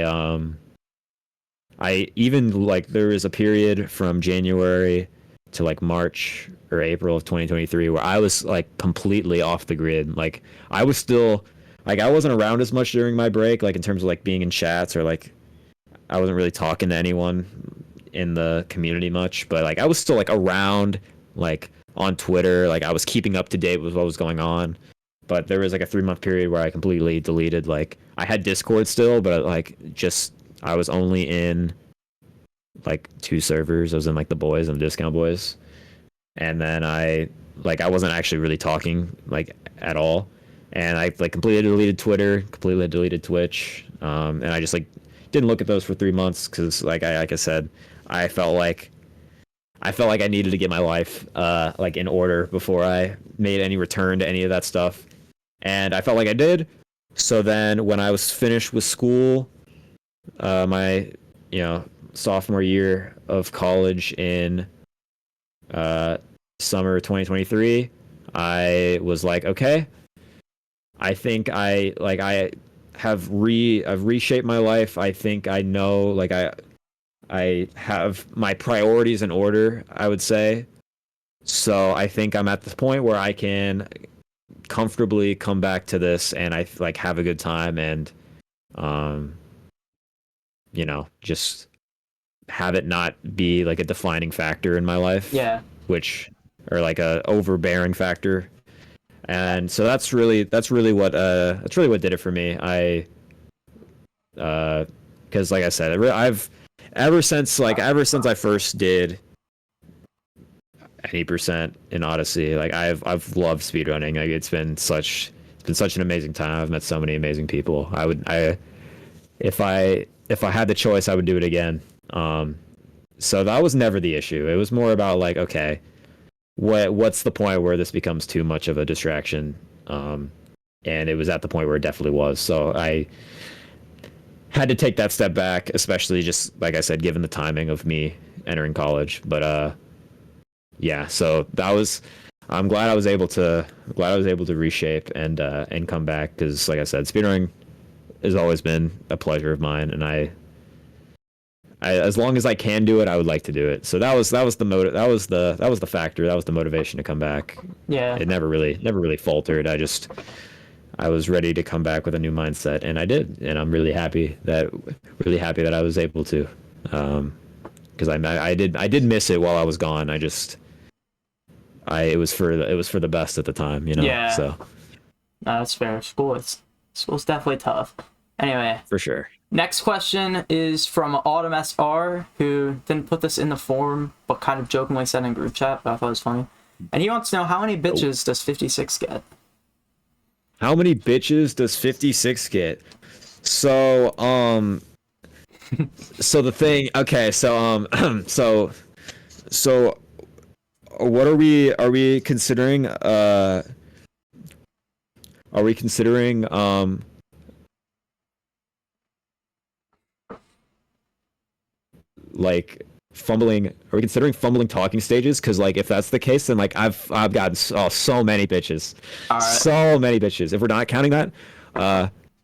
even like there was a period from January to like March or April of 2023 where I was like completely off the grid. Like I was still like I wasn't around as much during my break, like in terms of like being in chats, or like I wasn't really talking to anyone in the community much, but like I was still like around, like on Twitter, like I was keeping up to date with what was going on. But there was like a 3-month period where I completely deleted, like I had Discord still, but like just I was only in like 2 servers. I was in like the Bois and the Discount Boys. And then I wasn't actually really talking like at all. And I like completely deleted Twitter, completely deleted Twitch. And I just like didn't look at those for 3 months because like I said, I felt like I needed to get my life like in order before I made any return to any of that stuff. And I felt like I did. So then when I was finished with school, my sophomore year of college in summer 2023, I was like, okay, I think I've reshaped my life. I think I know, like I have my priorities in order, I would say. So I think I'm at the point where I can comfortably come back to this and I like have a good time and just have it not be like a defining factor in my life. Yeah. Which or like a overbearing factor. And so that's really what did it for me. I because like I said, I've ever since I first did any percent in Odyssey, like I've loved speedrunning. Like it's been such an amazing time. I've met so many amazing people. If I had the choice, I would do it again. So that was never the issue. It was more about like, okay, what's the point where this becomes too much of a distraction? And it was at the point where it definitely was. So I had to take that step back, especially just like I said, given the timing of me entering college. But yeah, so I'm glad I was able to reshape and come back, because like I said, speedrunning has always been a pleasure of mine, and I as long as I can do it, I would like to do it. So that was the factor, that was the motivation to come back. Yeah. It never really faltered. I was ready to come back with a new mindset, and I did, and I'm really happy that I was able to, because I did miss it while I was gone. It was for the best at the time, Yeah. So No, that's fair. School's definitely tough. Anyway, for sure. Next question is from AutumnSR, who didn't put this in the form, but kind of jokingly said in group chat, but I thought it was funny. And he wants to know, how many bitches does 56 get? How many bitches does 56 get? So, so the thing, okay, so, so what are we considering, like fumbling, are we considering fumbling talking stages? Because like if that's the case, then like I've gotten so many bitches. All right. So many bitches, if we're not counting that,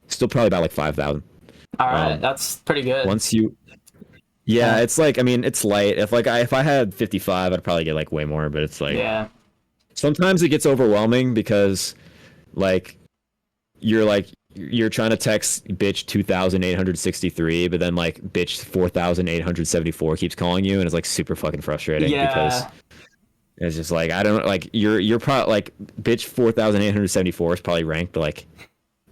still probably about like 5,000. All right, that's pretty good. Yeah, it's like, I mean, it's light. If I had 55, I'd probably get like way more, but it's like, yeah, sometimes it gets overwhelming because like you're trying to text bitch 2,863, but then like bitch 4,874 keeps calling you, and it's like super fucking frustrating. Yeah. Because it's just like, I don't like, you're probably like bitch 4,874 is probably ranked like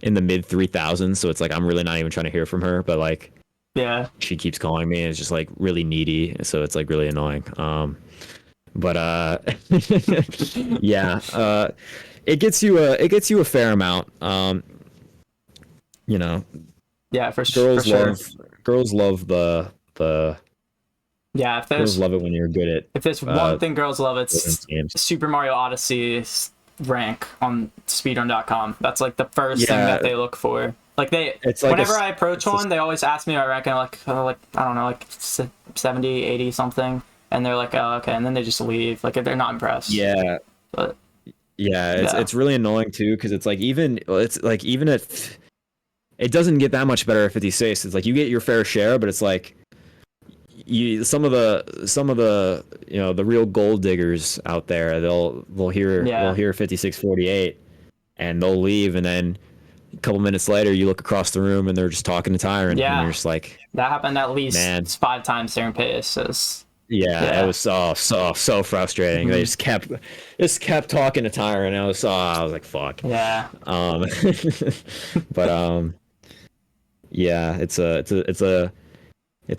in the mid 3,000s, so it's like I'm really not even trying to hear from her, but like Yeah. She keeps calling me and it's just like really needy, so it's like really annoying. But yeah, it gets you a fair amount. You know, Yeah, for girls sure. love the Yeah, if girls there's love it when you're good at one thing girls love, it's games. Super Mario Odyssey rank on speedrun.com. That's like the first thing that Yeah, they look for. Like it's like whenever I approach it's one, they always ask me my rank, and I'm like I don't know, like 70, 80 something, and they're like, oh, okay, and then they just leave. Like they're not impressed. yeah, But yeah, yeah, it's really annoying too because it's like even if it doesn't get that much better at 56, it's like you get your fair share, but it's like you some of the the real gold diggers out there, they'll hear 5648 and they'll leave, and then a couple minutes later you look across the room and they're just talking to Tyrant, and you're yeah, just like, that happened at man, least 5 times during pace. yeah, it was so frustrating. They just kept talking to Tyrant, and I was like, fuck. Yeah. But yeah, it's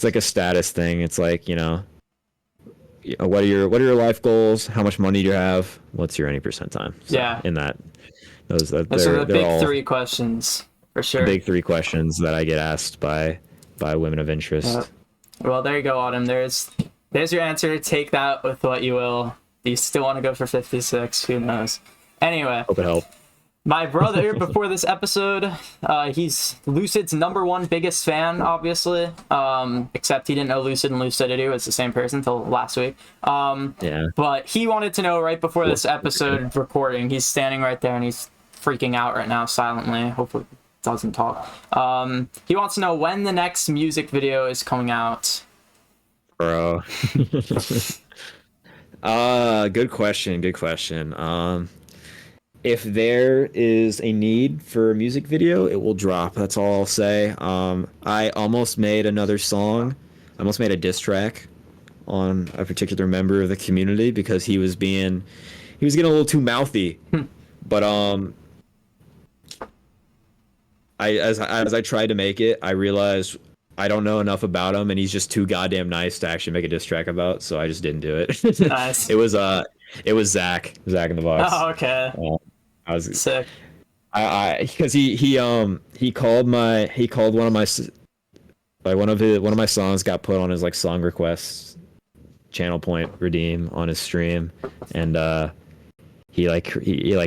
like a status thing. It's like, what are your life goals? How much money do you have? What's your any percent time? So Yeah. in that, those Those are the they're big all 3 questions for sure. big 3 questions that I get asked by women of interest. Well, there you go, Autumn. There's your answer. Take that with what you will. Do you still want to go for 56? Who knows? Anyway, Hope it helped. my brother, before this episode, he's Lucid's #1 biggest fan, obviously. Except he didn't know Lucid and Lucidity was the same person until last week. Yeah. But he wanted to know right before this episode recording. He's standing right there and he's freaking out right now silently. Hopefully he doesn't talk. He wants to know when the next music video is coming out. Bro. Good question. If there is a need for a music video, it will drop. That's all I'll say. I almost made another song. I almost made a diss track on a particular member of the community because he was getting a little too mouthy. But as I tried to make it, I realized I don't know enough about him, and he's just too goddamn nice to actually make a diss track about. So I just didn't do it. Nice. It was Zach in the box. Oh, okay. I was Sick. Because he called one of my one of my songs got put on his like song requests channel point redeem on his stream, and he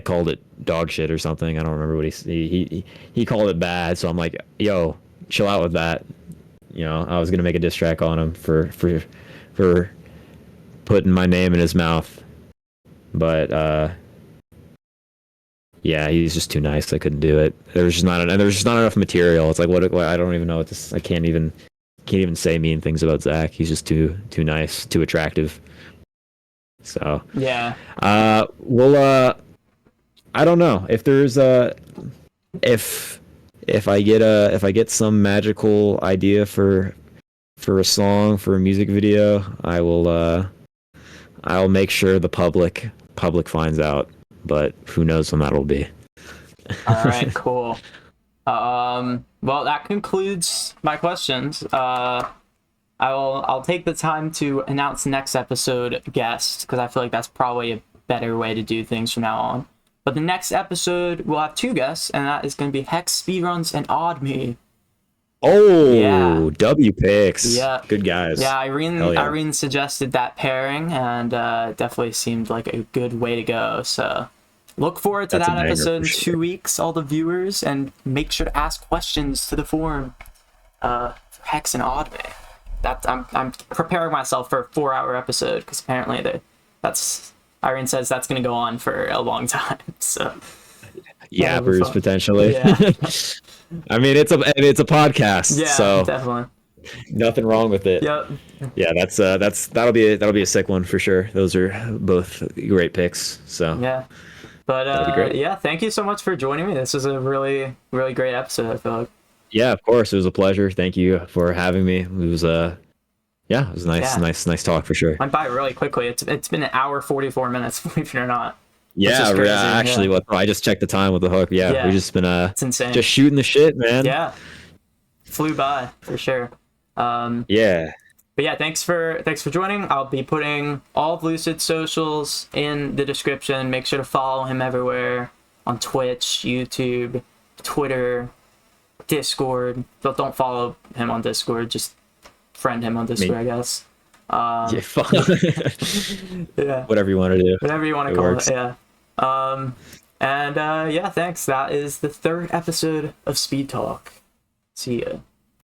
called it dog shit or something. I don't remember what he called it bad. So I'm like, yo, chill out with that. I was gonna make a diss track on him for putting my name in his mouth, but yeah, he's just too nice. I couldn't do it. There was just not enough material. It's like what I don't even know what this. I can't even say mean things about Zach. He's just too nice, too attractive. So yeah. Well, I don't know if there's if I get some magical idea for a song, for a music video, I'll make sure the public finds out. But who knows when that'll be. All right, cool. Well, that concludes my questions. I'll take the time to announce next episode guest because I feel like that's probably a better way to do things from now on. But the next episode we'll have 2 guests, and that is going to be HexSpeedruns and Odme. Oh, yeah. W picks. Yeah, good guys. Yeah, Irene suggested that pairing, and definitely seemed like a good way to go. So look forward to that episode in 2 weeks, all the viewers, and make sure to ask questions to the forum for Hex and Odme. I'm preparing myself for a 4-hour episode because apparently Irene says that's going to go on for a long time. So yappers potentially. Yeah. I mean, it's a podcast. Yeah, so definitely. Nothing wrong with it. Yep. Yeah, that'll be a sick one for sure. Those are both great picks. So yeah. But yeah, thank you so much for joining me. This was a really, really great episode, I feel like. Yeah, of course. It was a pleasure. Thank you for having me. It was a nice talk for sure. Went by really quickly. It's been an hour 44 minutes, believe it or not. Yeah, actually, I just checked the time with the hook. Yeah, we've just been it's insane. Just shooting the shit, man. Yeah. Flew by for sure. Yeah. But yeah, thanks for joining. I'll be putting all of Lucid's socials in the description. Make sure to follow him everywhere on Twitch, YouTube, Twitter, Discord. But don't follow him on Discord. Just friend him on Discord, I guess. Yeah, Yeah. whatever you want to do. Whatever you want to call it. Yeah. Yeah, thanks. That is the 3rd episode of Speed Talk. See ya.